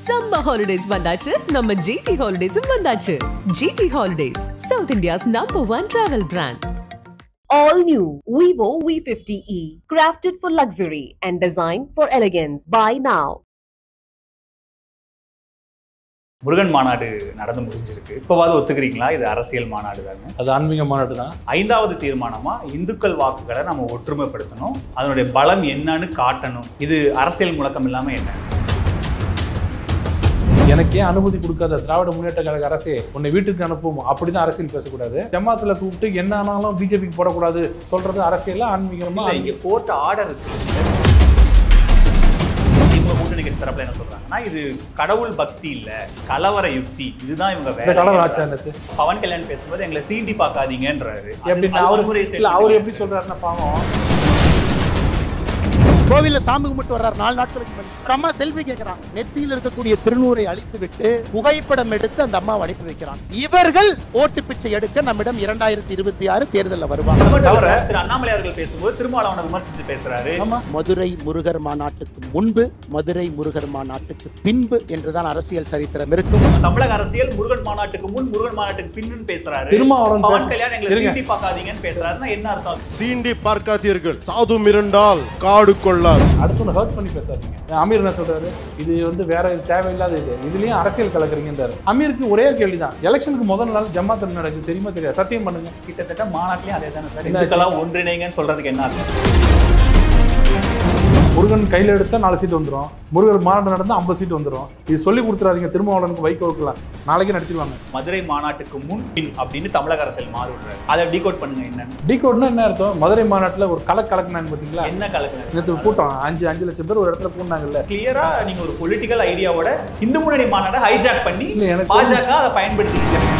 Summer holidays vandachu, நம்ம GT Holidays vandachu. GT Holidays, South India's #1 travel brand. All new Vivo V50e, crafted for luxury and designed for elegance. Buy now. Murugan மாநாடு நடந்து முடிஞ்சிருக்கு. இப்போவாது ஒத்துக்கிறீங்களா இது அரசியல் மாநாடு தானே? அது ஆன்மீக மாநாடு தான். 5வது தீர்மானமா இந்துக்கள் வாக்குகளை நம்ம ஒற்றுமைப்படுத்தணும், அதனுடைய பலம் என்னன்னு காட்டணும். இது அரசியல் முழக்கம் இல்லாம என்ன? எனக்கே அனுமதி கொடுக்காத திராவிட முன்னேற்ற கழக அரசே உன்னை வீட்டுக்கு அனுப்பும் அப்படிதான் அரசியல் பேசக்கூடாது. ஜமாத்துல கூப்பிட்டு என்ன ஆனாலும் பிஜேபிக்கு போடக்கூடாது சொல்றது அரசியல் ஆன்மீகமா? இங்க கோர்ட் ஆர்டர் இருக்கு. கூட்டணி கட்சி தரப்புல என்ன சொல்றாங்கன்னா இது கடவுள் பக்தி இல்ல, கலவர யுக்தி. இதுதான் இவங்க கலவர ஆச்சாரத்து. பவன் கல்யாண் பேசும்போது எங்களை சீண்டி பார்க்காதீங்கன்றாரு. அவர் எப்படி சொல்றாருன்னா பாவம். கோவில்ல சாமி கும்பிட்டு வர்றாரு 4 நாட்களுக்கு முன்னாடி. அம்மா செல்வி கேட்கிறான், நெத்தியில் இருக்கக்கூடிய திருநூரை அழித்து விட்டு புகைப்படம் எடுத்து அந்த அம்மாவை அனுப்பி வைக்கிறான். இவர்கள் ஓட்டு பிச்சை எடுக்க நம்மிடம் 2026 தேர்தலில் வருவாங்க. திரு அண்ணாமலை அவர்கள் பேசும்போது திருமாவளவனை விமர்சித்து பேசுறாரு. மதுரை முருகர் மாநாட்டுக்கு முன்பு, மதுரை முருகர் மாநாட்டுக்கு பின்பு என்றுதான் அரசியல் சரித்திரம் இருக்கும். தமிழக அரசியல் முருகன் மாநாட்டுக்கு முன், முருகன் மாநாட்டுக்கு பின்னு பேசுறாரு. பவன் கல்யாண் எங்களை சீண்டி பார்க்காதீங்கன்னு பேசுறாருன்னா என்ன அர்த்தம்? சீண்டி பார்க்காதீர்கள், சாது மிரண்டால் காடு கொள்ளார். அடுத்து ஹர்ட் பண்ணி பேசாதீங்க. அமீர் என்ன சொல்றாரு, இது வந்து வேற தேவையில்லாத இதுலயும் அரசியல் கலக்குறீங்கன்றாரு. அமீருக்கு ஒரே கேள்விதான், எலெக்ஷனுக்கு முதல் நாள் ஜமாத் நடக்குது தெரியுமா தெரியாது? சத்தியம் பண்ணுங்க. கிட்டத்தட்ட மாநாட்டிலையும் அதே தானே சார். இதுக்கெல்லாம் ஒன்றிணைங்கன்னு சொல்றதுக்கு என்ன அர்த்தம்? முருகன் கையில் எடுத்தால் 4 சீட் வந்துடும், முருகர் மாநாடு நடந்தால் 50 சீட் வந்துடும். இது சொல்லி கொடுத்துறாதீங்க திருமாவளவனுக்கு, வைகோவுக்குலாம் நாளைக்கே நடத்திடுவாங்க. மதுரை மாநாட்டுக்கு முன் பின் அப்படின்னு தமிழக அரசியல் மாறி விடுறாரு. அதை டீகோட் பண்ணுங்க. என்னன்னு டீகோட்னா என்ன அர்த்தம்? மதுரை மாநாட்டில் ஒரு கலக்குனாங்க பார்த்தீங்களா? என்ன கலக்குனாங்க? நேற்று கூட்டம் 5 லட்சம் பேர் ஒரு இடத்துல கூட்டினாங்கல்ல. கிளியரா நீங்க ஒரு பொலிட்டிக்கல் ஐடியாவோட இந்து முன்னணி மாநாட்டை ஹைஜாக் பண்ணி எனக்கு பாஜக அதை பயன்படுத்திக்கிட்டாங்க.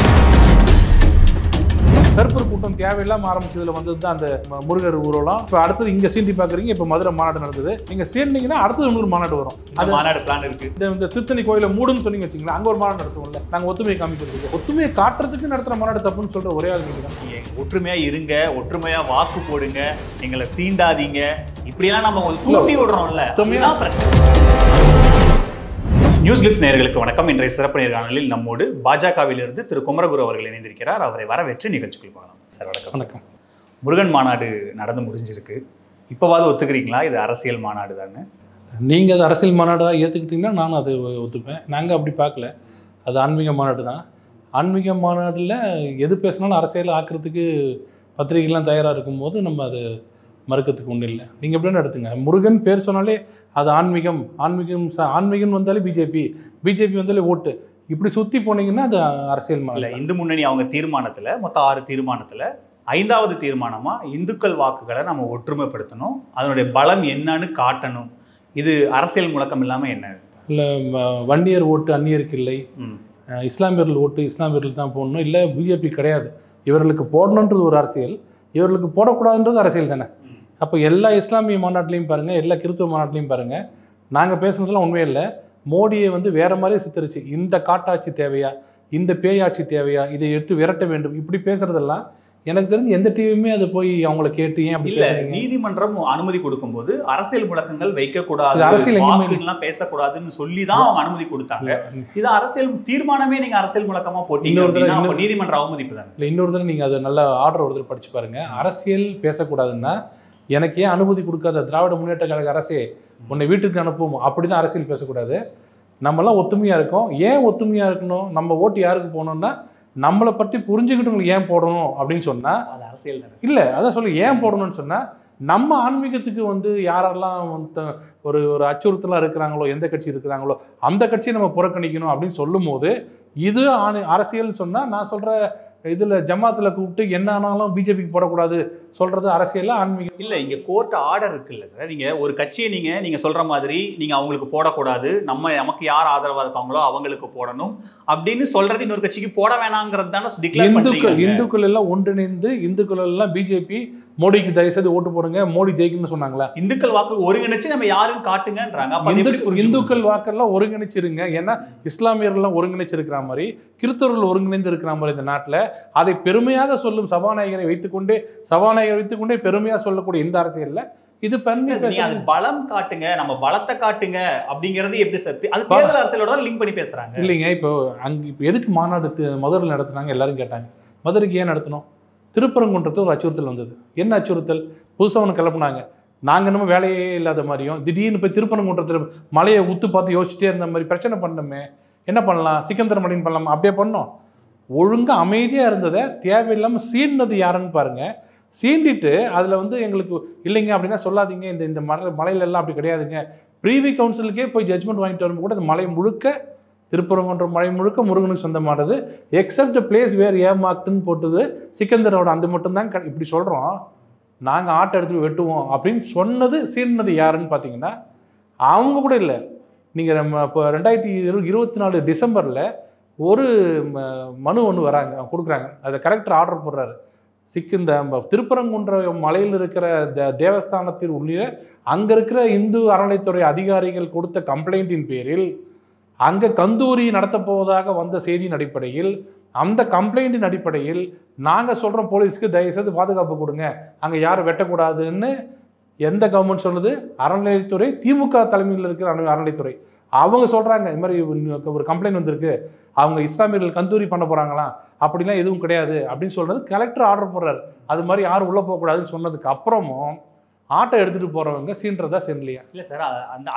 கருப்பூர் கூட்டம் தேவையில்லாம ஆரம்பிச்சதுல வந்தது தான் அந்த முருகர் ஊர்வலம். இப்போ அடுத்தது இங்க சீண்டி பாக்குறீங்க. இப்போ மதுரை மாநாடு நடந்தது. நீங்க சேர்ந்தீங்கன்னா அடுத்தது இன்னொரு மாநாடு வரும். அது மாநாடு பிளான் இருக்கு. இந்த திருத்தணி கோயில மூடுன்னு சொன்னீங்க வச்சுங்களா, அங்க ஒரு மாநாடு நடத்துவோம்ல. நாங்க ஒத்துமையை காமிக்கிறதுக்கு, ஒத்துமையை காட்டுறதுக்கு நடத்துற மாநாடு தப்புன்னு சொல்ற ஒரே ஆள் நீங்க தான். ஒற்றுமையா இருங்க, ஒற்றுமையா வாக்கு போடுங்க, எங்களை சீண்டாதீங்க, இப்படியெல்லாம் நம்ம தூண்டி விடுறோம்ல, அதுதான் பிரச்சனை. நியூஸ் கிளிட்ஸ் நேயர்களுக்கு வணக்கம். இன்றைய சிறப்பு நேர்காணலில் நம்மோடு பாஜகவிலிருந்து திரு குமரகுரு அவர்கள் இணைந்திருக்கிறார். அவரை வரவேற்று நிகழ்ச்சிக்குள் போகலாம். சார் வணக்கம். வணக்கம். முருகன் மாநாடு நடந்து முடிஞ்சிருக்கு. இப்போவாது ஒத்துக்கிறீங்களா இது அரசியல் மாநாடு தானே? நீங்கள் அது அரசியல் மாநாடாக ஏற்றுக்கிட்டீங்கன்னா நானும் அதை ஒத்துப்பேன். நாங்கள் அப்படி பார்க்கல, அது ஆன்மீக மாநாடு தான். ஆன்மீக மாநாட்டில் எது பேசினாலும் அரசியல் ஆக்கிறதுக்கு பத்திரிகைலாம் தயாராக இருக்கும்போது நம்ம அது மறுக்கிறதுக்கு ஒன்றும் இல்லை. நீங்கள் எப்படின்னு எடுத்துங்க, முருகன் பேர் சொன்னாலே அது ஆன்மீகம், ஆன்மீகம் வந்தாலே பிஜேபி வந்தாலே ஓட்டு, இப்படி சுற்றி போனீங்கன்னா அது அரசியல் மாநாடு. இந்து முன்னணி அவங்க தீர்மானத்தில், மொத்தம் 6 தீர்மானத்தில் 5வது தீர்மானமா இந்துக்கள் வாக்குகளை நம்ம ஒற்றுமைப்படுத்தணும், அதனுடைய பலம் என்னன்னு காட்டணும். இது அரசியல் முழக்கம் இல்லாமல் என்ன? இல்லை வன்னியர் ஓட்டு அந்நியருக்கு இல்லை, இஸ்லாமியர்கள் ஓட்டு இஸ்லாமியர்கள் தான் போடணும், இல்லை பிஜேபி கிடையாது இவர்களுக்கு போடணுன்றது ஒரு அரசியல், இவர்களுக்கு போடக்கூடாதுன்றது அரசியல் தானே. அப்போ எல்லா இஸ்லாமிய மாநாட்டிலையும் பாருங்கள், எல்லா கிறிஸ்துவ மாநாட்டிலையும் பாருங்கள், நாங்கள் பேசுனதுலாம் உண்மையே இல்லை. மோடியை வந்து வேறு மாதிரியே சித்தரிச்சு, இந்த காட்டாட்சி தேவையா, இந்த பேயாட்சி தேவையா, இதை எடுத்து விரட்ட வேண்டும், இப்படி பேசுறதெல்லாம் எனக்கு தெரிஞ்சு எந்த டிவியுமே அதை போய் அவங்களை கேட்டு ஏன் அப்படி இல்லை. நீதிமன்றம் அனுமதி கொடுக்கும்போது அரசியல் முழக்கங்கள் வைக்கக்கூடாது, அரசியல் பேசக்கூடாதுன்னு சொல்லி தான் அவங்க அனுமதி கொடுத்தாங்க. இது அரசியல் தீர்மானமே நீங்க அரசியல் முழக்கமா போட்டீங்க, நீதிமன்ற அவமதிப்பு தான். இல்லை, இன்னொரு தடவை நீங்க அதை நல்ல ஆர்டர் ஒரு தடவை படிச்சு பாருங்க. அரசியல் பேசக்கூடாதுன்னா எனக்கே அனுமதி கொடுக்காத திராவிட முன்னேற்ற கழக அரசே உன்னை வீட்டுக்கு அனுப்பும் அப்படிதான் அரசியல் பேசக்கூடாது. நம்மளாம் ஒத்துமையா இருக்கோம். ஏன் ஒத்துமையா இருக்கணும்? நம்ம ஓட்டு யாருக்கு போகணும்னா நம்மளை பற்றி புரிஞ்சுக்கிட்டவங்களுக்கு ஏன் போடணும் அப்படின்னு சொன்னா அது அரசியல் இல்லை. அதான் சொல்லி ஏன் போடணும்னு சொன்னா, நம்ம ஆன்மீகத்துக்கு வந்து யாரெல்லாம் ஒரு அச்சுறுத்தலாக இருக்கிறாங்களோ, எந்த கட்சி இருக்கிறாங்களோ அந்த கட்சியை நம்ம புறக்கணிக்கணும் அப்படின்னு சொல்லும் போது இது அரசியல் சொன்னா, நான் சொல்ற இதுல ஜமாத்துல கூப்பிட்டு என்ன ஆனாலும் பிஜேபிக்கு போடக்கூடாது சொல்றது அரசியல் ஆன்மீகம் இல்ல. இங்க கோர்ட் ஆர்டர் இருக்குல்ல சார். நீங்க ஒரு கட்சியை நீங்க சொல்ற மாதிரி நீங்க அவங்களுக்கு போடக்கூடாது, நமக்கு யார் ஆதரவா இருக்காங்களோ அவங்களுக்கு போடணும் அப்படின்னு சொல்றது இன்னொரு கட்சிக்கு போட வேணாங்கிறது தானே. இந்துக்கள் எல்லாம் ஒன்றிணைந்து, இந்துக்கள் எல்லாம் பிஜேபி மோடிக்கு தயவுசெய்து ஓட்டு போடுங்க, மோடி ஜெயிக்கும்னு சொன்னாங்களா? இந்துக்கள் வாக்கு ஒருங்கிணைச்சு நம்ம யாரும் காட்டுங்கன்றாங்க. இந்துக்கள் வாக்கெல்லாம் ஒருங்கிணைச்சிருங்க. ஏன்னா இஸ்லாமியர்கள்லாம் ஒருங்கிணைச்சிருக்கிற மாதிரி, கிறிஸ்தவர்கள் ஒருங்கிணைந்து இருக்கிற மாதிரி இந்த நாட்டில் அதை பெருமையாக சொல்லும் சபாநாயகரை வைத்துக்கொண்டே பெருமையாக சொல்லக்கூடிய இந்த அரசியலில் இது பண்ணி நீங்க அது பலம் காட்டுங்க, நம்ம பலத்தை காட்டுங்க அப்படிங்கிறது எப்படி சார்? அது தேர்தல் அரசியலோட தான் லிங்க் பண்ணி பேசுறாங்க. இல்லைங்க, இப்போ இப்போ எதுக்கு மாநாடு மதுரையில் நடத்துனாங்க எல்லாரும் கேட்டாங்க. மதுரைக்கு ஏன் நடத்தணும்? திருப்பரங்குன்றத்து ஒரு அச்சுறுத்தல் வந்தது. என்ன அச்சுறுத்தல்? புதுசாக ஒன்று கிளப்புனாங்க. நாங்கள் இன்னமும் வேலையே இல்லாத மாதிரியும் திடீர்னு போய் திருப்பரங்குன்றத்தில் மலையை உத்து பார்த்து யோசிச்சுட்டே இருந்த மாதிரி பிரச்சனை பண்ணணுமே, என்ன பண்ணலாம், சிக்கந்தர் மலைன்னு பண்ணலாமா? அப்படியே பண்ணோம். ஒழுங்காக அமைதியாக இருந்ததை தேவையில்லாமல் சீண்டினது யாருன்னு பாருங்கள். சீண்டிட்டு அதில் வந்து எங்களுக்கு இல்லைங்க அப்படின்னா சொல்லாதீங்க, இந்த மலையிலெல்லாம் அப்படி கிடையாதுங்க. ப்ரீவி கவுன்சிலுக்கே போய் ஜட்ஜ்மெண்ட் வாங்கிட்டு வரும்போது கூட இந்த மலை முழுக்க திருப்பரங்குன்ற மலை முழுக்க முருகனுக்கு சொந்தமானது, எக்ஸப்ட் பிளேஸ் வேர் ஏமார்க்டுன்னு போட்டுது சிக்கந்தரோட அந்த மட்டும்தான் இப்படி சொல்கிறோம். நாங்கள் ஆட்டை எடுத்து வெட்டுவோம் அப்படின்னு சொன்னது சீண்டினது யாருன்னு பார்த்தீங்கன்னா அவங்க கூட இல்லை. நீங்கள் நம்ம இப்போ 2024 டிசம்பரில் ஒரு மனு ஒன்று வராங்க, அவங்க கொடுக்குறாங்க. அதை கலெக்டர் ஆர்டர் போடுறாரு. இந்த திருப்பரங்குன்ற மலையில் இருக்கிற தேவஸ்தானத்தில் உள்ள அங்கே இருக்கிற இந்து அறநிலைத்துறை அதிகாரிகள் கொடுத்த கம்ப்ளைண்ட்டின் பேரில் அங்கே கந்தூரி நடத்தப்போவதாக வந்த செய்தியின் அடிப்படையில் அந்த கம்ப்ளைண்ட்டின் அடிப்படையில் நாங்கள் சொல்கிறோம் போலீஸ்க்கு தயவுசெய்து பாதுகாப்பு கொடுங்க, அங்கே யாரும் வெட்டக்கூடாதுன்னு எந்த கவர்மெண்ட் சொல்லுது? அறநிலைத்துறை, திமுக தலைமையில் இருக்கிற அறநிலைத்துறை. அவங்க சொல்கிறாங்க இந்த மாதிரி ஒரு கம்ப்ளைண்ட் வந்திருக்கு, அவங்க இஸ்லாமியர்கள் கந்தூரி பண்ண போகிறாங்களாம், அப்படிலாம் எதுவும் கிடையாது அப்படின்னு சொல்கிறது கலெக்டர் ஆர்டர் போடுறாரு. அது மாதிரி யாரும் உள்ளே போகக்கூடாதுன்னு சொன்னதுக்கு அப்புறமும் ஆட்டை எடுத்துகிட்டு போகிறவங்க சீன்றதா சீன்லையா? இல்லை சார்,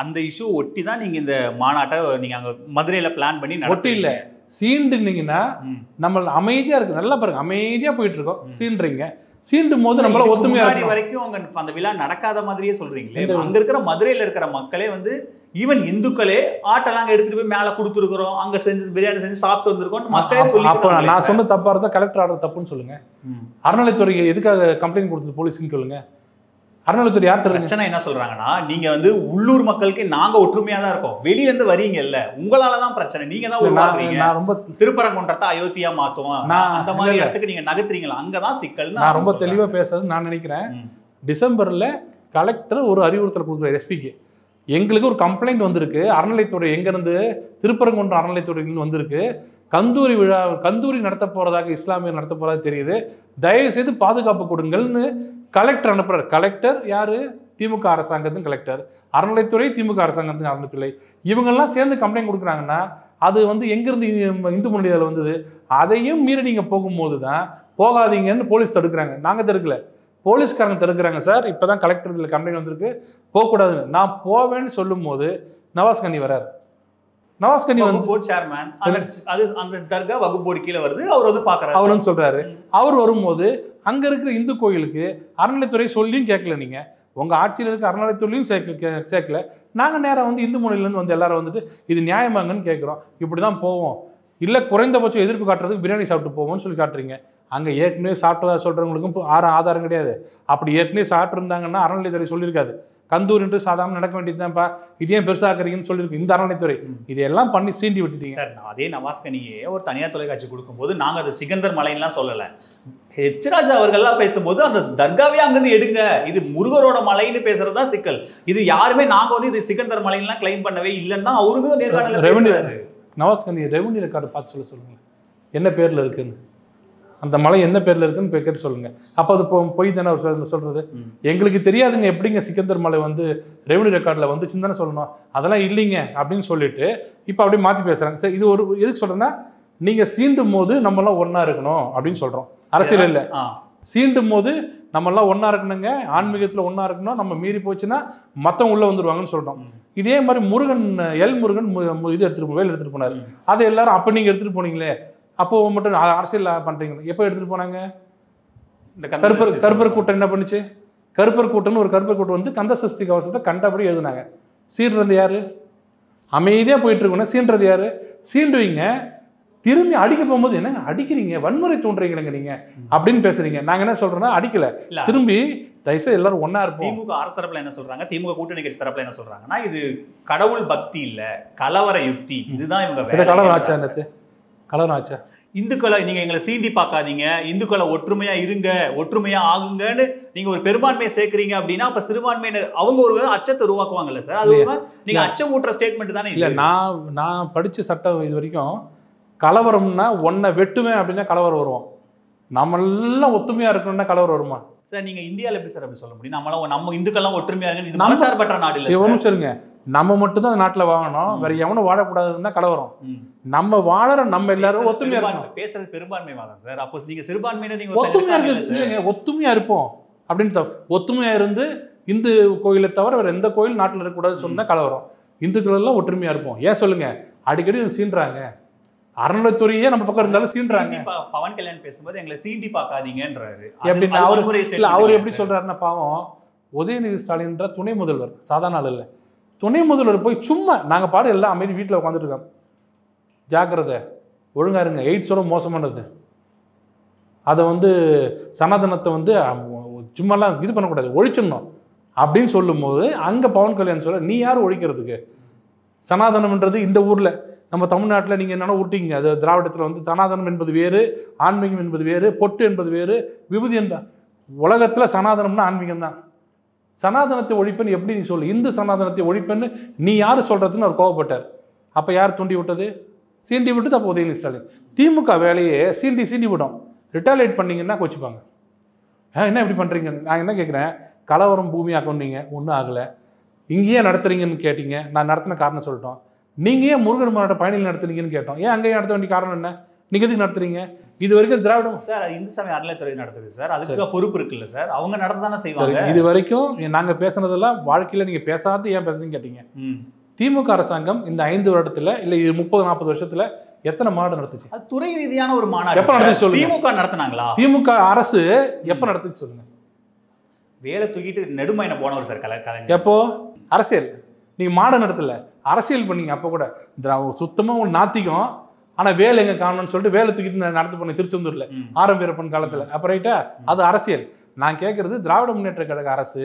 அந்த இஷ்யூ ஒட்டி தான் நீங்கள் இந்த மாநாட்டை நீங்கள் அங்கே மதுரையில் பிளான் பண்ணி ஒட்டி இல்லை, சீண்டுனீங்கன்னா நம்ம அமைதியாக இருக்கு. நல்லா பாருங்க, அமைதியாக போயிட்டு இருக்கோம், சீன்றீங்க. சீண்டும் போது நம்மளால ஒத்துமையா வரைக்கும் அந்த விழா நடக்காத மாதிரியே சொல்றீங்களே. அங்க இருக்கிற மதுரையில இருக்கிற மக்களே வந்து ஈவன் இந்துக்களே ஆட்டெல்லாம் எடுத்துட்டு போய் மேல கொடுத்துருக்கிறோம், அங்க செஞ்சு பிரியாணி செஞ்சு சாப்பிட்டு வந்திருக்கோம் மக்களே சொல்லி. அப்ப நான் சொன்ன தப்பா இருந்தா கலெக்டர் ஆர்டர் தப்புன்னு சொல்லுங்க. அறநிலைத்துறை எதுக்காக கம்ப்ளைண்ட் கொடுத்தது போலீஸ்ன்னு சொல்லுங்க. அறநிலைத்துறை யார்கிட்ட பிரச்சனை என்ன சொல்றாங்கன்னா, நீங்க வந்து உள்ளூர் மக்களுக்கு நாங்க ஒற்றுமையா தான் இருக்கோம், வெளியில இருந்து வரீங்க இல்ல, உங்களாலதான் பிரச்சனை, நீங்க தான் உருவாக்குறீங்க. நான் ரொம்ப திருப்பரங்குன்றத்தை அயோத்தியா மாத்துவோம் அந்த மாதிரி இடத்துக்கு நீங்க நகர்த்துறீங்களா, அங்கதான் சிக்கல். நான் ரொம்ப தெளிவா பேசுறது நான் நினைக்கிறேன். டிசம்பர்ல கலெக்டர் ஒரு அறிவுறுத்தல் கொடுக்குற எஸ்பிக்கு, எங்களுக்கு ஒரு கம்ப்ளைண்ட் வந்திருக்கு, அறநிலைத்துறை எங்கிருந்து திருப்பரங்குன்ற அறநிலைத்துறையிலிருந்து வந்திருக்கு, கந்தூரி விழா கந்தூரி நடத்த போறதாக இஸ்லாமியர் நடத்த போறதாக தெரியுது, தயவு செய்து பாதுகாப்பு கொடுங்கள்னு கலெக்டர் அனுப்புறாரு. கலெக்டர் யாரு? திமுக அரசாங்கத்தின் கலெக்டர், அறநிலைத்துறை திமுக அரசாங்கத்தின் அறநிலைத்துறை, இவங்கெல்லாம் சேர்ந்து கம்ப்ளைண்ட் கொடுக்குறாங்கன்னா அது வந்து எங்கிருந்து இந்து முன்னணியில் வந்தது? அதையும் மீறி நீங்க போகும்போது தான் போகாதீங்கன்னு போலீஸ் தடுக்கிறாங்க. நாங்க தடுக்கல, போலீஸ்காரங்க தடுக்கிறாங்க. சார் இப்பதான் கலெக்டர் கம்ப்ளைண்ட் வந்திருக்கு, போகக்கூடாதுன்னு. நான் போவேன்னு சொல்லும் போது நவாஸ் கனி வராரு. நவாஸ் கனி வந்து போர்ட் சேர்மன், அது அந்த தர்கா வகுப்பு போர்டு கீழே வருது, அவர் வந்து பாக்குறாரு, அவரும் சொல்றாரு. அவர் வரும்போது அங்க இருக்கிற இந்து கோயிலுக்கு அறநிலைத்துறை சொல்லியும் கேட்கல, நீங்க உங்க ஆட்சியில் இருக்க அறநிலைத்துறையும் சேர்க்கல. நாங்க நேரம் வந்து இந்து முனையிலேருந்து வந்து எல்லாரும் வந்துட்டு இது நியாயமாங்கன்னு கேட்குறோம், இப்படிதான் போவோம், இல்ல குறைந்தபட்சம் எதிர்ப்பு காட்டுறதுக்கு பிரியாணி சாப்பிட்டு போவோம்னு சொல்லி காட்டுறீங்க. அங்க ஏற்கனவே சாப்பிட்டதா சொல்றவங்களுக்கும் ஆதாரம் கிடையாது. அப்படி ஏற்கனவே சாப்பிட்டு இருந்தாங்கன்னா அறநிலைத்துறை சொல்லியிருக்காது, கந்தூர் என்று சாதாரண நடக்க வேண்டியதுதான்ப்பா, இதே பெருசாக்குறீங்கன்னு சொல்லியிருக்கு இந்த அறநிலைத்துறை. இதெல்லாம் பண்ணி சீண்டி விட்டுட்டீங்க சார். அதே நவாஸ் கனியே ஒரு தனியார் தொலைக்காட்சி கொடுக்கும்போது நாங்க அது சிகந்தர் மலைன்லாம் சொல்லலை, ஹெச்ராஜா அவர்கள்லாம் பேசும்போது அந்த தர்காவே அங்கிருந்து எடுங்க, இது முருகரோட மலைன்னு பேசுறதுதான் சிக்கல். இது யாருமே நாங்க வந்து இது சிகந்தர் மலைன்லாம் கிளைம் பண்ணவே இல்லைன்னா அவருமே நேர்காணல். நவாஸ் கனி ரெவன்யூ ரெக்கார்டு பார்த்து சொல்லுங்க என்ன பேர்ல இருக்குன்னு, அந்த மலை என்ன பேர்ல இருக்குன்னு கேட்டு சொல்லுங்க. அப்போ அது பொய் தானே சொல்றது? எங்களுக்கு தெரியாதுங்க எப்படிங்க சிக்கந்தர் மலை வந்து ரெவன்யூ ரெக்கார்ட்ல வந்துச்சுன்னு தானே சொல்லணும். அதெல்லாம் இல்லைங்க அப்படின்னு சொல்லிட்டு இப்போ அப்படியே மாத்தி பேசுறாங்க. சரி, இது ஒரு எதுக்கு சொல்றேன்னா, நீங்க சீண்டும் போது நம்ம எல்லாம் ஒன்னா இருக்கணும் அப்படின்னு சொல்றோம். அரசியல் இல்ல, சீண்டும் போது நம்ம எல்லாம் ஒன்னா இருக்கணுங்க, ஆன்மீகத்துல ஒன்னா இருக்கணும், நம்ம மீறி போச்சுன்னா மத்தவங்க உள்ள வந்துருவாங்கன்னு சொல்றோம். இதே மாதிரி முருகன் முருகன் இது எடுத்துட்டு வேல் எடுத்துட்டு போனாரு, அதை எல்லாரும் அப்ப நீங்க எடுத்துட்டு போனீங்களே, அப்போ மட்டும் அரசியல் பண்றீங்க. எப்போ எடுத்துட்டு போனாங்க? இந்த கருப்பர் கூட்டம் என்ன பண்ணுச்சு? கருப்பர் கூட்டம்னு ஒரு கருப்பர் கூட்டம் வந்து கந்த சஷ்டி கவசத்தை கண்டபடி எழுதுனாங்க. சீன்றது யாரு? அமைதியா போயிட்டு இருக்கணும். சீன்றது யாரு? சீண்டுவீங்க, திரும்பி அடிக்க போகும்போது என்னங்க அடிக்கிறீங்க, வன்முறை தூண்டுறீங்க நீங்க அப்படின்னு பேசுறீங்க. நாங்க என்ன சொல்றோம்னா அடிக்கல, திரும்பி தயவுசெய்து எல்லாரும் ஒன்னா இருப்போம். திமுக அரசு தரப்புல என்ன சொல்றாங்க, திமுக கூட்டணி கட்சி தரப்புல என்ன சொல்றாங்கன்னா, இது கடவுள் பக்தி இல்ல, கலவர யுக்தி, இதுதான் இவங்க கலவரம் ஆச்சா. என்னது கலவரம் ஆச்சா? இந்துக்களை நீங்க எங்களை சீண்டி பார்க்காதீங்க, இந்துக்களை ஒற்றுமையா இருங்க, ஒற்றுமையா ஆகுங்கன்னு நீங்க ஒரு பெரும்பான்மையை சேர்க்கிறீங்க அப்படின்னா அப்ப சிறுபான்மையினர் அவங்க ஒரு அச்சத்தை உருவாக்குவாங்கல்ல சார்? அது நீங்க அச்சம் ஊட்டுற ஸ்டேட்மெண்ட் தானே? இல்ல, நான் படிச்ச சட்டம் இது வரைக்கும் கலவரம்னா ஒன்னை வெட்டுவேன் அப்படின்னா கலவரம் வருவோம், நம்ம எல்லாம் ஒத்துமையா இருக்கணும்னா கலவரம் வருமா? சார் நீங்க இந்தியால எப்படி சார் அப்படி சொல்ல முடியும்? நம்ம இந்துக்கெல்லாம் ஒற்றுமையா இருக்கு, இது மதச்சார்பற்ற நாடு இல்ல. ஒரு நிமிஷம் இருங்க, நம்ம மட்டும் தான் நாட்டுல வாழணும், வேற எவனும் வாழக்கூடாதுன்னு கலவரம். நம்ம வாழற நம்ம எல்லாரும் ஒத்துமையா இருக்கணும். பேசுறது பெரும்பான்மைவாதம் சார். அப்போ நீங்க சிறுபான்மையினர், நீங்க ஒத்துமையா இருப்போம் அப்படின்னு ஒத்துமையா இருந்து இந்து கோயிலை தவிர வேற எந்த கோயில் நாட்டுல இருக்கக்கூடாதுன்னு சொன்னா கலவரம். இந்துக்கள் எல்லாம் ஒற்றுமையா இருப்போம். ஏன் சொல்லுங்க, அடிக்கடி சீன்றாங்க. அறநிலைத்துறையே நம்ம பக்கம் இருந்தாலும் சீன்றாங்க. பவன் கல்யாண் பேசும்போது எங்களை சீண்டி பார்க்காதீங்கன்றாரு. அவர் எப்படி சொல்றாருன்னா, பாவம் உதயநிதி ஸ்டாலின்ற துணை முதல்வர், சாதாரண ஆள் இல்லை, துணை முதல்வர் போய் சும்மா நாங்க பாடு எல்லாம் அமைதி வீட்டில் உட்காந்துட்டு இருக்கோம், ஜாக்கிரதை ஒழுங்கா இருங்க, எய்ட்ஸோட மோசமானது, அதை சனாதனத்தை சும்மாலாம் இது பண்ணக்கூடாது, ஒழிச்சிடணும் அப்படின்னு சொல்லும்போது அங்கே பவன் கல்யாண் சொல்ல, நீ யார் ஒழிக்கிறதுக்கு? சனாதனம்ன்றது இந்த ஊரில் நம்ம தமிழ்நாட்டில் நீங்கள் என்னென்ன ஊட்டிங்க, அது திராவிடத்தில் சனாதனம் என்பது வேறு, ஆன்மீகம் என்பது வேறு, பொட்டு என்பது வேறு, விபூதி என்ப உலகத்தில் சனாதனம்னா ஆன்மீகம் தான். சனாதனத்தை ஒழிப்பேன்னு எப்படி நீ சொல்லு? இந்து சனாதனத்தை ஒழிப்பேன்னு நீ யார் சொல்கிறதுன்னு அவர் கோவப்பட்டார். அப்போ யார் தூண்டி விட்டது? சீண்டி விட்டது அப்போ உதயநிதி ஸ்டாலின். திமுக வேலையே சீண்டி விடும். ரிட்டாலியேட் பண்ணிங்கன்னா கோச்சிப்பாங்க. என்ன இப்படி பண்ணுறீங்க? நான் என்ன கேட்குறேன், கலவரம் பூமியாக கொண்டீங்க, ஒன்றும் ஆகலை, இங்கேயே நடத்துறீங்கன்னு கேட்டீங்க, நான் நடத்தின காரணம் சொல்லிட்டோம். நீங்கள் ஏன் முருகன் மாவட்ட பயணிகள் நடத்துறீங்கன்னு கேட்டோம். ஏன் அங்கேயே நடத்த வேண்டிய காரணம் என்ன? நீங்கள் எதுக்கு நடத்துறீங்க? இது வரைக்கும் திராவிடம் சார் இந்து சமய அறநிலையத்துறை நடத்துது சார், அதுக்கு பொறுப்பு இருக்குல்ல சார், அவங்க நடத்த தானே செய்வாங்க. இது வரைக்கும் நாங்கள் பேசுனதெல்லாம் வாழ்க்கையில் நீங்கள் பேசாத ஏன் பேசுறீங்கன்னு கேட்டீங்க. திமுக அரசாங்கம் இந்த 5 வருடத்துல இல்லை 30-40 வருஷத்துல எத்தனை மாநாடு நடத்துச்சு? அது துறை ரீதியான ஒரு மாநாடு. எப்போ நடந்துச்சு சொல்லுங்க? திமுக நடத்தினாங்களா? திமுக அரசு எப்போ நடத்துச்சு சொல்லுங்க? வேலை தூக்கிட்டு நெடுமையின போனவர் சார் கலைஞர். எப்போ? அரசியல். நீங்க மாநாடு நடத்தல, அரசியல் பண்ணீங்க. அப்போ கூட சுத்தமா ஒரு நாத்திகம். ஆனா வேலை எங்க காணணும்னு சொல்லிட்டு வேலை தூக்கிட்டு நடத்து பண்ணி திருச்செந்தூர்ல ஆரம் வீரப்பன் காலத்துல. அப்ப ரைட்டா, அது அரசியல். நான் கேட்கறது திராவிட முன்னேற்ற கழக அரசு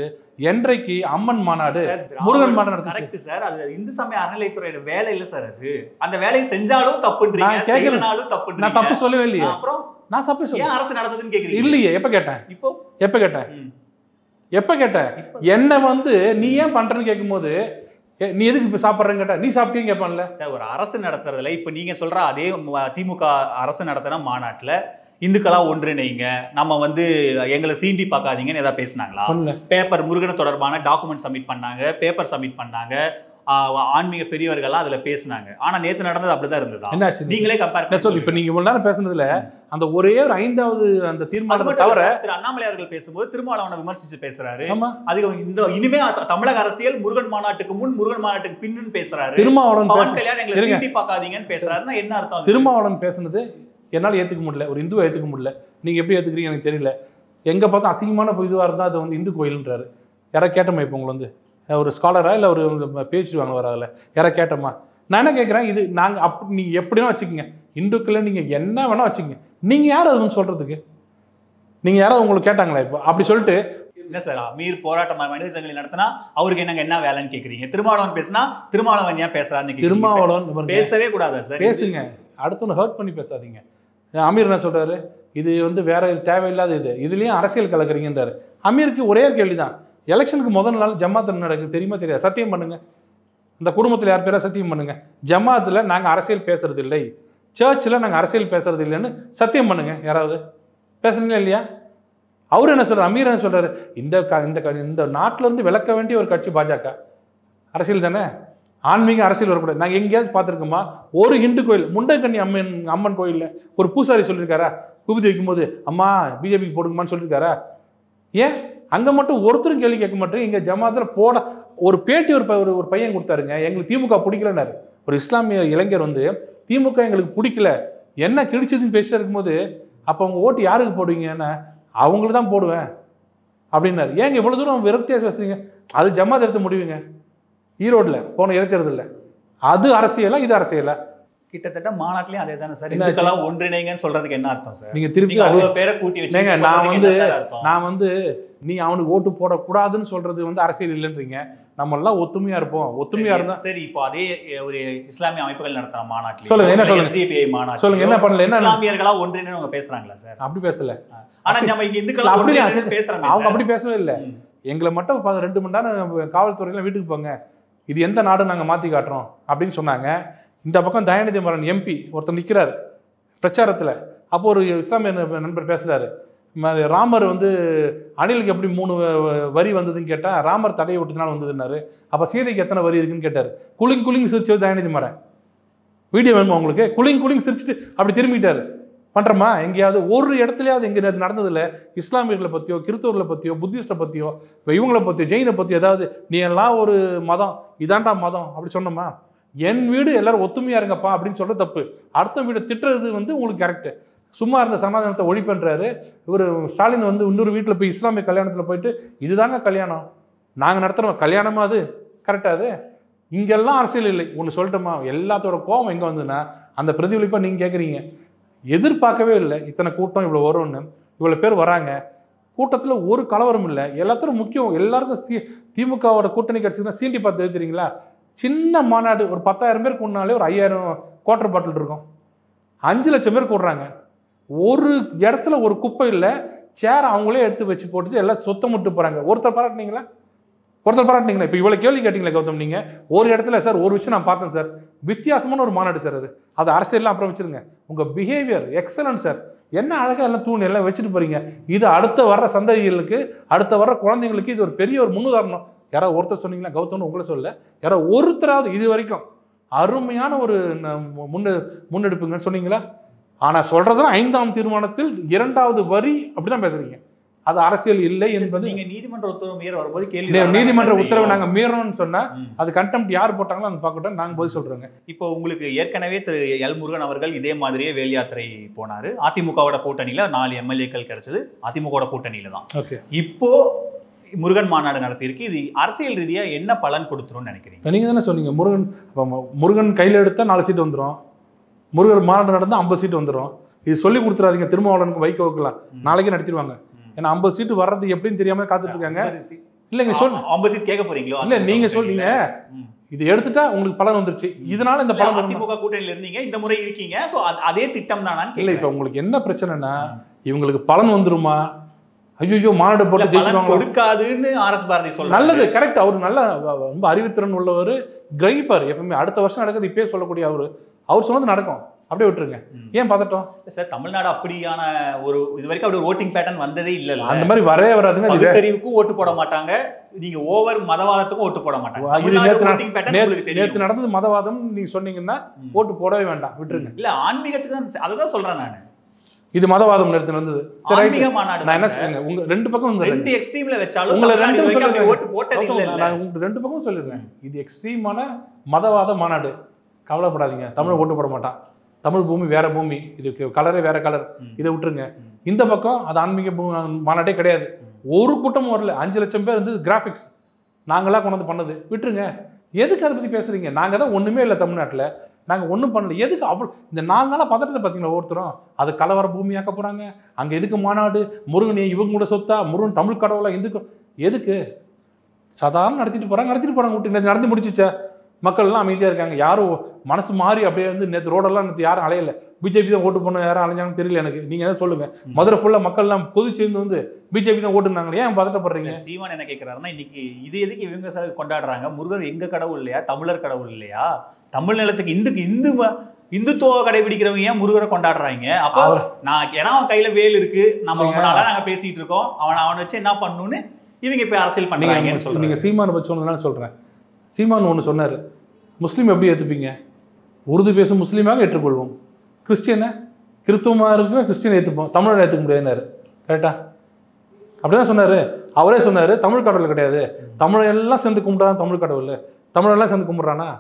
என்றைக்கு அம்மன் மாநாடு, முருகன் மாநாடு நடத்துச்சு சார்? அது இந்து சமய அறநிலையத்துறையோட வேலை இல்ல சார். அது அந்த வேலையை செஞ்சாலும் தப்புன்றீங்க, செய்யலனாலும் தப்புன்றீங்க. நான் தப்பு சொல்லவே இல்லையே. அப்புறம் நான் தப்பு சொல்ல, ஏன் அரசு நடத்துதுன்னு கேக்குறீங்க? இல்லையே. எப்ப கேட்டேன்? இப்போ எப்ப கேட்டேன்? எப்ப கேட்டேன்? என்ன நீ ஏன் பண்றேன்னு கேட்கும்போது, நீ எதுக்கு இப்ப சாப்பிட்றேன்னு கேட்டா, நீ சாப்பிட்டீங்க கேட்பான்ல சார். ஒரு அரசு நடத்துறதுல இப்ப நீங்க சொல்ற அதே திமுக அரசு நடத்தின மாநாட்டுல இந்துக்களா ஒன்றிணைங்க, நம்ம எங்களை சீண்டி பார்க்காதீங்கன்னு ஏதாவது பேசினாங்களா? பேப்பர் முருகனை தொடர்பான டாக்குமெண்ட் சப்மிட் பண்ணாங்க, பேப்பர் சப்மிட் பண்ணாங்க, ஆன்மீக பெரியவர்கள்லாம் அதுல பேசினாங்க. ஆனா நேத்து நடந்தது அப்படிதான் இருந்ததா? என்னாச்சு நீங்களே கம்பேர் சொல்லு. இப்ப நீங்க இவ்வளவு நேரம் பேசுனதுல அந்த ஒரே ஒரு 5வது அந்த தீர்மானத்தை தவிர திரு அண்ணாமலை அவர்கள் பேசும்போது திருமாவளவனை விமர்சிச்சு பேசுறாரு. அதுக்கு இனிமே தமிழக அரசியல் முருகன் மாநாட்டுக்கு முன் முருகன் மாநாட்டுக்கு பின்னு பேசுறாரு. திருமாவளவன் பவன் கல்யாண் எங்களை சீண்டி பார்க்காதீங்கன்னு பேசுறாருன்னா என்ன அர்த்தம்? திருமாவளவன் பேசுனது என்னால் ஏற்றுக்க முடியல, ஒரு இந்துவை ஏற்றுக்க முடியல. நீங்கள் எப்படி ஏற்றுக்கிறீங்க எனக்கு தெரியல. எங்கே பார்த்தா அசிங்கமான இதுவாக இருந்தால் அது இந்து கோயில்ன்றாரு. யாராவது கேட்டோமா? இப்போ உங்களை ஒரு ஸ்காலரா இல்லை ஒரு பேச்சு வாங்க வராதில்ல, யாராவது கேட்டோமா? நான் என்ன கேட்குறேன், இது நாங்கள் நீங்கள் எப்படின்னா வச்சுக்கோங்க, இந்துக்களை நீங்கள் என்ன வேணால் வச்சுக்கோங்க, நீங்கள் யார் அது சொல்கிறதுக்கு? நீங்கள் யாராவது உங்களுக்கு கேட்டாங்களா? இப்போ அப்படி சொல்லிட்டு என்ன சார் மீர் போராட்டம் மனித சங்கிலி நடத்தினா அவருக்கு என்ன வேலைன்னு கேட்குறீங்க? திருமாவளவன் பேசினா திருமாவளவன் ஏன் பேசுறாருன்னு? திருமாவளவன் பேசவே கூடாதா சார்? பேசுங்க, அடுத்தவனை ஹர்ட் பண்ணி பேசாதீங்க. அமீர் என்ன சொல்றாரு, இது வேற தேவையில்லாத இதுலயும் அரசியல் கலக்குறீங்கன்றாரு. அமீருக்கு ஒரே கேள்வி தான், எலெக்ஷனுக்கு முதல் நாள் ஜமாத் நடக்குது தெரியுமா தெரியாது? சத்தியம் பண்ணுங்க, இந்த குடும்பத்தில் யார் பேரா சத்தியம் பண்ணுங்க. ஜமாத்தில் நாங்கள் அரசியல் பேசுறது இல்லை, சர்ச்சில் நாங்கள் அரசியல் பேசுறது இல்லைன்னு சத்தியம் பண்ணுங்க. யாராவது பேசுறீங்களா இல்லையா? அவரு என்ன சொல்றாரு, அமீர் என்ன சொல்றாரு, இந்த நாட்டில இருந்து விளக்க வேண்டிய ஒரு கட்சி பாஜக. அரசியல் தானே, ஆன்மீக அரசியல் வரக்கூடாது. நாங்கள் எங்கேயாவது பார்த்துருக்கோமா? ஒரு இந்து கோயில் முண்டக்கண்ணி அம்மன் கோயிலில் ஒரு பூசாரி சொல்லியிருக்காரா விபூதி வைக்கும்போது அம்மா பிஜேபிக்கு போடுங்கம்மான்னு சொல்லியிருக்காரா? ஏன் அங்கே மட்டும் ஒருத்தரும் கேள்வி கேட்க மாட்டேன்? எங்கள் ஜமாத்தில் போட ஒரு பேட்டி ஒரு பையன் கொடுத்தாருங்க, எங்களுக்கு திமுக பிடிக்கலன்னாரு. ஒரு இஸ்லாமிய இளைஞர் திமுக எங்களுக்கு பிடிக்கல, என்ன கிழிச்சதுன்னு பேசிட்டு இருக்கும்போது, அப்போ அவங்க ஓட்டு யாருக்கு போடுவீங்கன்னா அவங்களுக்கு தான் போடுவேன் அப்படின்னாரு. ஏங்க இவ்வளோ தூரம் விரக்தியாக பேசுறீங்க? அது ஜமாத் எடுத்து முடிவுங்க. ஈரோடுல போன இறக்கிறது அது அரசியலா இது அரசியலா? கிட்டத்தட்ட மாநாட்டிலையும் அதே தானே சார். இந்துக்கெல்லாம் ஒன்றிணைங்கன்னு சொல்றதுக்கு என்ன அர்த்தம் சார்? நீங்க திருப்பி அவ்வளவு பேரை கூட்டி வச்சீங்க. நான் நீ அவனுக்கு ஓட்டு போடக்கூடாதுன்னு சொல்றது அரசியல் இல்லைன்றீங்க. நம்ம எல்லாம் ஒத்துமையா இருப்போம், ஒத்துமையா இருந்தா சரி. இப்போ அதே ஒரு இஸ்லாமிய அமைப்புகள் நடத்துற மாநாட்டில் சொல்லுங்க, என்ன சொல்லுங்க, SDPI மாநாடு சொல்லுங்க, என்ன பண்ணல, என்ன இஸ்லாமியர்களா ஒன்றிணைன்னு அவங்க பேசுறாங்களா சார்? அப்படி பேசல. ஆனா நம்ம இங்க இந்துக்கள் அப்படி பேசுறாங்க, அவங்க அப்படி பேசவே இல்லை. எங்களை மட்டும் 2 மணி நேரம் காவல்துறையில வீட்டுக்கு போங்க, இது எந்த நாடு நாங்கள் மாற்றி காட்டுறோம் அப்படின்னு சொன்னாங்க. இந்த பக்கம் தயாநிதி மாறன் MP ஒருத்தர் நிற்கிறார் பிரச்சாரத்தில், அப்போ ஒரு இஸ்லாமிய நண்பர் பேசுகிறாரு, ராமர் வந்து அணிலுக்கு எப்படி 3 வரி வந்ததுன்னு கேட்டால் ராமர் தடையை விட்டதுனால வந்ததுன்னாரு. அப்போ சீதைக்கு எத்தனை வரி இருக்குன்னு கேட்டார். குளிங் சிரிச்சு தயாநிதி மாறன் வீடியோ வேணுமா உங்களுக்கு? குளிங் சிரிச்சுட்டு அப்படி திரும்பிட்டாரு. பண்ணுறோமா? எங்கேயாவது ஒரு இடத்துலையாவது எங்கே நடந்ததில்ல இஸ்லாமியர்களை பற்றியோ கிறிஸ்தவர்களை பற்றியோ புத்திஸ்ட்டை பற்றியோ இவங்களை பற்றியோ ஜெயினை பற்றியோ ஏதாவது நீ எல்லாம் ஒரு மதம் இதாண்டா மதம் அப்படி சொன்னோமா? என் வீடு எல்லாரும் ஒத்துமையாக இருங்கப்பா அப்படின்னு சொல்ல தப்பு. அடுத்த வீடை திட்டுறது வந்து உங்களுக்கு கரெக்டு. சும்மா இருந்த சமாதானத்தை ஒழிப்பன்றாரு. இவர் ஸ்டாலின் வந்து இன்னொரு வீட்டில் போய் இஸ்லாமிய கல்யாணத்தில் போயிட்டு இதுதாங்க கல்யாணம் நாங்கள் நடத்துகிறோம் கல்யாணமா? அது கரெக்டாது? இங்கெல்லாம் அரசியல் இல்லை. ஒன்று சொல்லட்டுமா? எல்லாத்தோட கோபம் எங்கே வந்ததுன்னா அந்த பிரதிபலிப்பாக நீங்கள் கேட்குறீங்க. எதிர்பார்க்கவே இல்லை இத்தனை கூட்டம் இவ்வளோ வரும்னு. இவ்வளோ பேர் வராங்க, கூட்டத்தில் ஒரு கலவரம் இல்லை. எல்லாத்திலும் முக்கியம் எல்லாருக்கும் திமுகவோட கூட்டணி கிடச்சிதுன்னா சீண்டி பார்த்து எழுதுறீங்களா? சின்ன மாநாடு ஒரு 10,000 பேர் கூடனாலே ஒரு 5,000 குவார்டர் பாட்டில் இருக்கும். 5 லட்சம் பேர் கூடுறாங்க. ஒரு இடத்துல ஒரு குப்பை இல்லை, சேர் அவங்களே எடுத்து வச்சு போட்டுட்டு எல்லாம் சொத்தம் விட்டு போகிறாங்க. ஒருத்தர் பாராட்டினீங்களா? இப்போ இவ்வளோ கேள்வி கேட்டிங்களா கௌதம்? நீங்கள் ஒரு இடத்துல சார் ஒரு விஷயம் நான் பார்த்தேன் சார், வித்தியாசமான ஒரு மாநாடு சார். அது அரசியல்லாம் அப்புறம் வச்சுருங்க. உங்கள் பிஹேவியர் எக்ஸலன்ட் சார். என்ன அழகாக எல்லாம் தூண் எல்லாம் வச்சுட்டு போகிறீங்க. இது அடுத்த வர்ற சந்ததிகளுக்கு அடுத்த வர்ற குழந்தைங்களுக்கு இது ஒரு பெரிய ஒரு முன்னுதாரணம். யாராவது ஒருத்தர் சொன்னீங்களா கௌதம்னு? உங்களை சொல்ல யாராவது ஒருத்தராவது இது வரைக்கும் அருமையான ஒரு முன்னெடுப்புங்கன்னு சொன்னீங்களா? ஆனால் சொல்கிறதும் 5ஆம் தீர்மானத்தில் 2வது வரி அப்படி தான் பேசுகிறீங்க. அது அரசியல் இல்லை என்பது. நீங்க நீதிமன்ற உத்தரவு மீற வரும்போது கேள்வி, நீதிமன்ற உத்தரவு நாங்கள் மீறணும்னு சொன்னா அது கண்டெம்ட் யார் போட்டாங்களோ அங்கே பார்க்கட்டும், நாங்கள் பதில் சொல்றோங்க. இப்போ உங்களுக்கு ஏற்கனவே திரு எல் முருகன் அவர்கள் இதே மாதிரியே வேல் யாத்திரை போனாரு. அதிமுகவோட கூட்டணியில 4 எம்எல்ஏக்கள் கிடைச்சது அதிமுகவோட கூட்டணியில தான். ஓகே, இப்போ முருகன் மாநாடு நடத்தியிருக்கு. இது அரசியல் ரீதியா என்ன பலன் கொடுத்துரும்னு நினைக்கிறீங்க? நீங்க தானே சொன்னீங்க முருகன் கையில் எடுத்தா 4 சீட் வந்துடும், முருகன் மாநாடு நடந்தால் 50 சீட் வந்துடும். இது சொல்லி கொடுத்துறாதீங்க திருமாவளவனுக்கு வைக்கலாம், நாளைக்கே நடத்திடுவாங்க. ஏன்னா 50 சீட்டு வர்றது எப்படின்னு தெரியாம காத்துட்டு இருக்காங்க. இல்லைங்க சொல்லு 50 சீட் கேட்க போறீங்களோ? இல்ல நீங்க சொல்றீங்க இது எடுத்துட்டா உங்களுக்கு பலன் வந்துருச்சு. இதனால இந்த பலன் அதிமுக கூட்டணியில இருந்தீங்க, இந்த முறை இருக்கீங்க. சோ அதே திட்டம் தானா? இல்ல இப்ப உங்களுக்கு என்ன பிரச்சனைனா இவங்களுக்கு பலன் வந்துருமா? ஐயோ மாநாடு போட்டு ஜெயிச்சுவாங்க கொடுக்காதுன்னு ஆர்எஸ் பாரதி சொல்றாரு. நல்லது, கரெக்ட். அவரு நல்ல ரொம்ப அறிவுத்திறன் உள்ளவர், கிரகிப்பார். எப்பவுமே அடுத்த வருஷம் நடக்குது இப்பயே சொல்லக்கூடிய அவர் சொன்னது நடக்கும். அப்படியே விட்டுருங்க. ஏன் பதட்டம் சார்? தமிழ்நாடு அப்படியான ஒரு இது வரைக்கும் அப்படி ஒரு ஓட்டிங் பேட்டர்ன் வந்ததே இல்ல. அந்த மாதிரி வரவே வராதுங்க. பகுத்தறிவுக்கும் ஓட்டு போட மாட்டாங்க, நீங்க ஓவர் மதவாதத்துக்கும் ஓட்டு போட மாட்டாங்க. நேத்து நடந்தது மதவாதம் நீங்க சொன்னீங்கன்னா ஓட்டு போடவே வேண்டாம், விட்டுருங்க. இல்ல ஆன்மீகத்துக்கு தான் அததான் சொல்றேன் நானு. இது மதவாதம் நேத்து நடந்தது. ஆன்மீக மாநாடு. நான் என்ன சொல்றேன், உங்க ரெண்டு பக்கம் ரெண்டு எக்ஸ்ட்ரீம்ல வச்சாலும் உங்களை ரெண்டு ஓட்டு போட்டது இல்ல. நான் உங்களுக்கு ரெண்டு பக்கம் சொல்லிடுறேன். இது எக்ஸ்ட்ரீமான மதவாத மாநாடு. கவலைப்படாதீங்க, தமிழ் ஓட்டு போட மாட்டான். தமிழ் பூமி வேற பூமி, இதுக்கு கலரே வேற கலர், இதை விட்டுருங்க. இந்த பக்கம் அது ஆன்மீக மாநாட்டே கிடையாது. ஒரு கூட்டமும் வரல. 5 லட்சம் பேர் வந்து கிராஃபிக்ஸ் நாங்களாம் கொண்டு வந்து பண்ணது, விட்டுருங்க. எதுக்கு அதை பற்றி பேசுறீங்க? நாங்கள் தான் ஒன்றுமே இல்லை தமிழ்நாட்டில், நாங்கள் ஒன்றும் பண்ணல. எதுக்கு அவ்வளோ இந்த நாங்களாம் பதட்டத்தை பார்த்தீங்களா? ஒவ்வொருத்தரும் அது கலவர பூமியாக்க போகிறாங்க. அங்கே எதுக்கு மாநாடு? முருகன் இவங்க கூட சொத்தா? முருகன் தமிழ் கடவுளா? எதுக்கு சாதாரண நடத்திட்டு போகிறாங்க விட்டு நடந்து முடிச்சிச்சா? மக்கள்லாம் அமைதியாக இருக்காங்க. யாரும் மனசு மாறி அப்படியே வந்து நேற்று ரோடெல்லாம் நேற்று யாரும் அலையலை. பிஜேபி தான் ஓட்டு பண்ண யாரும் அலைஞ்சாங்கன்னு தெரியல எனக்கு. நீங்கள் எதாவது சொல்லுங்கள். மதுரை ஃபுல்லாக மக்கள்லாம் கொதிச்சேர்ந்து வந்து பிஜேபி தான் ஓட்டுனாங்க. ஏன் பதட்டப்படுறீங்க? சீமான் என்ன கேட்குறாருன்னா, இன்னைக்கு இது எதுக்கு இவங்க சார் கொண்டாடுறாங்க? முருகர் எங்க கடவுள் இல்லையா? தமிழர் கடவுள் இல்லையா? தமிழ் நிலத்துக்கு இந்துத்துவ கடைபிடிக்கிறவங்க ஏன் முருகரை கொண்டாடுறாங்க? அப்போ ஏன்னா அவன் கையில வேல் இருக்கு, நம்ம ரொம்ப நாளா நாங்க பேசிட்டு இருக்கோம், அவனை வச்சு என்ன பண்ணணும்னு இவங்க இப்ப அரசியல் பண்றாங்கன்னு சொல்றீங்க. நீங்க சீமானை பற்றி சொன்னதுனால சொல்றேன். சீமான் ஒன்று சொன்னார், முஸ்லீம் எப்படி ஏற்றுப்பீங்க? உருது பேசும் முஸ்லீமாக ஏற்றுக்கொள்வோம், கிறிஸ்டியனை கிறிஸ்துவமாக இருக்குன்னா கிறிஸ்டியனை ஏற்றுப்போம், தமிழரை ஏற்றுக்க முடியாதுன்னாரு. கரெக்டா? அப்படிதான் சொன்னார். அவரே சொன்னார் தமிழ் கடவுள் கிடையாது, தமிழெல்லாம் சேர்ந்து கும்பிட்றான் தமிழ் கடவுள், தமிழெல்லாம் சேர்ந்து கும்பிட்றானா?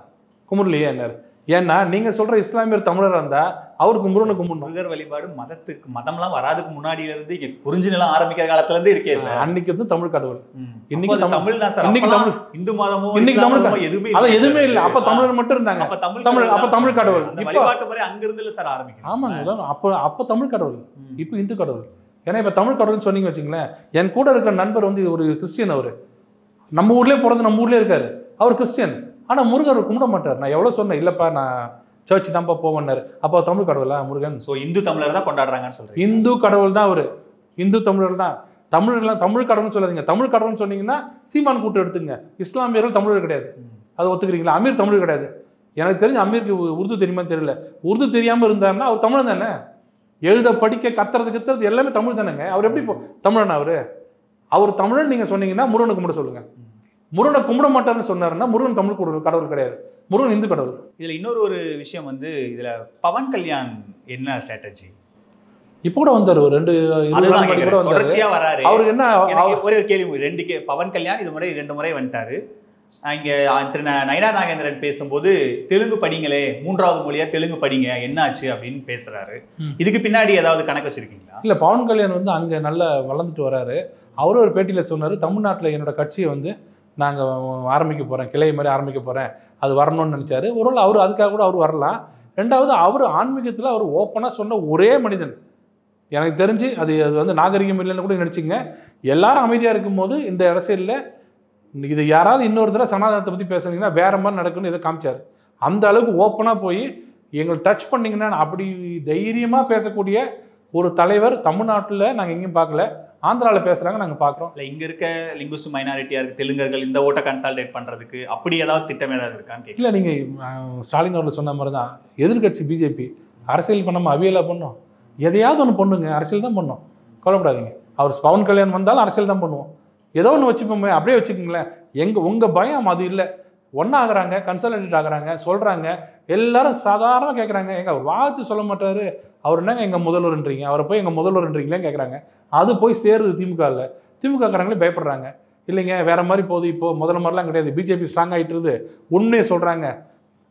கும்பிடலையே என்னாரு. ஏன்னா நீங்க சொல்ற இஸ்லாமியர் தமிழராக இருந்தா அவருக்கு முருகனை கும்பிடணும். முருகர் வழிபாடு மதம்லாம் வராதுக்கு முன்னாடியில இருந்து குறிஞ்சி நிலம் ஆரம்பிக்கிற காலத்துல இருந்து இருக்கே சார். அன்னைக்கு வந்து தமிழ் கடவுள், இன்னைக்கு தமிழ் தான் சார். இன்னைக்கு தமிழ், இந்து மதமோ இன்னைக்கு தமிழ் எதுவுமே இல்லை. அப்ப தமிழ் தமிழர் மட்டும் இருந்தாங்க. அப்ப தமிழ் கடவுள் வழிபாட்டு முறை அங்க இருந்து சார் ஆரம்பிக்கும். ஆமாங்க, அப்ப தமிழ் கடவுள், இப்ப இந்து கடவுள். ஏன்னா இப்ப தமிழ் கடவுள்னு சொன்னீங்க வச்சுங்களேன். என் கூட இருக்கிற நண்பர் வந்து ஒரு கிறிஸ்டியன். அவரு நம்ம ஊர்லயே பிறந்து நம்ம ஊர்லயே இருக்காரு. அவர் கிறிஸ்டியன். ஆனா முருகர் கும்பிட மாட்டார். நான் எவ்வளவு சொன்னேன், இல்லப்பா நான் சர்ச் தான்ப்பா போவேன்னாரு. அப்போ தமிழ் கடவுளா முருகன்? ஸோ இந்து தமிழர் தான் கொண்டாடுறாங்கன்னு சொல்றேன். இந்து கடவுள் தான் அவரு, இந்து தமிழர் தான். தமிழ் கடவுள்னு சொல்லாதீங்க. தமிழ் கடவுள்னு சொன்னீங்கன்னா சீமான் கூட்டு எடுத்துங்க. இஸ்லாமியர்கள் தமிழர் கிடையாது, அதை ஒத்துக்கிறீங்களா? அமீர் தமிழ் கிடையாது. எனக்கு தெரிஞ்ச அமீருக்கு உருது தெரியுமா தெரியல. உருது தெரியாம இருந்தாருன்னா அவர் தமிழன் தானே. எழுத படிக்க கத்துறது எல்லாமே தமிழ் தானேங்க. அவர் எப்படி தமிழன்? அவர் தமிழன் நீங்க சொன்னீங்கன்னா முருகனை கும்பிட சொல்லுங்க. முருகனை கும்பிட மாட்டார்னு சொன்னாருன்னா முருகன் தமிழ் கடவுள் கிடையாது, முருகன் இந்து கடவுள். இதுல இன்னொரு ஒரு விஷயம் வந்து இதுல பவன் கல்யாண் என்ன ஸ்ட்ராட்டஜி? இப்போ கூட வந்தாரு ஒரு 2 தொடர்ச்சியா வராரு. அவருக்கு என்ன ஒரே ஒரு கேள்வி, பவன் கல்யாண் இது முறை 2 முறை வந்துட்டாரு. இங்க திரு நயினார் நாகேந்திரன் பேசும்போது தெலுங்கு படிங்களே, 3வது மொழியா தெலுங்கு படிங்க, என்னாச்சு அப்படின்னு பேசுறாரு. இதுக்கு பின்னாடி ஏதாவது கணக்கு வச்சிருக்கீங்களா? இல்ல, பவன் கல்யாண் வந்து அங்க நல்லா வளர்ந்துட்டு வராரு. அவரும் ஒரு பேட்டியில சொன்னாரு, தமிழ்நாட்டில் என்னோட கட்சியை வந்து நாங்க ஆரம்பிக்க போறேன், கிளை மாதிரி ஆரம்பிக்க போறேன், அது வரணும்னு நினைச்சாரு. ஒருவேளை அவர் அதுக்காக கூட அவர் வரலாம். 2வது அவர் ஆன்மீகத்தில் அவர் ஓப்பனா சொன்ன ஒரே மனிதன் எனக்கு தெரிஞ்சு. அது வந்து நாகரிகம் இல்லைன்னு கூட நினைச்சிங்க. எல்லாரும் அமைதியா இருக்கும்போது இந்த அரசியலில் இது யாராவது இன்னொரு தடவை சனாதனத்தை பற்றி பேசுனீங்கன்னா வேற மாதிரி நடக்குன்னு இதை காமிச்சார். அந்த அளவுக்கு ஓப்பனாக போய் எங்களை டச் பண்ணிங்கன்னா அப்படி தைரியமாக பேசக்கூடிய ஒரு தலைவர் தமிழ்நாட்டில் நாங்கள் எங்கேயும் பார்க்கல. ஆந்திராவில் பேசுகிறாங்க, நாங்கள் பார்க்குறோம். இல்லை, இங்கே இருக்க லிங்குஸ்ட் மைனாரிட்டியாக இருக்குது தெலுங்கர்கள், இந்த ஓட்டை கன்சால்டேட் பண்ணுறதுக்கு அப்படி ஏதாவது திட்டம் ஏதாவது இருக்கான்னு? இல்லை, நீங்கள் ஸ்டாலின் அவர்கள் சொன்ன மாதிரி தான் எதிர்கட்சி பிஜேபி அரசியல் பண்ணாமல் அவியலாக பண்ணோம். எதையாவது ஒன்று பண்ணுங்க, அரசியல் தான் பண்ணோம், கவலைப்படாதீங்க. அவர் பவன் கல்யாண் வந்தாலும் அரசியல் தான் பண்ணுவோம். ஏதோ ஒன்று வச்சுப்போமே, அப்படியே வச்சுக்கோங்களேன். உங்கள் பயம் அது இல்லை. ஒன்றாகிறாங்க, கன்சல்டேட் ஆகுறாங்க, சொல்கிறாங்க, எல்லாரும் சாதாரணமாக கேட்குறாங்க. அவர் வாழ்த்து சொல்ல மாட்டார், அவர் என்னங்க எங்கள் முதல்வர்ன்றீங்க, அவரை போய் எங்கள் முதல்வர்ன்றீங்களேன்னு கேட்குறாங்க. அது போய் சேருது திமுகவில். திமுகக்காரங்களே பயப்படுறாங்க. இல்லைங்க வேற மாதிரி போகுது, இப்போது முதல்ல மாதிரிலாம் கிடையாது, பிஜேபி ஸ்ட்ராங் ஆகிட்டுருது, உண்மையை சொல்கிறாங்க.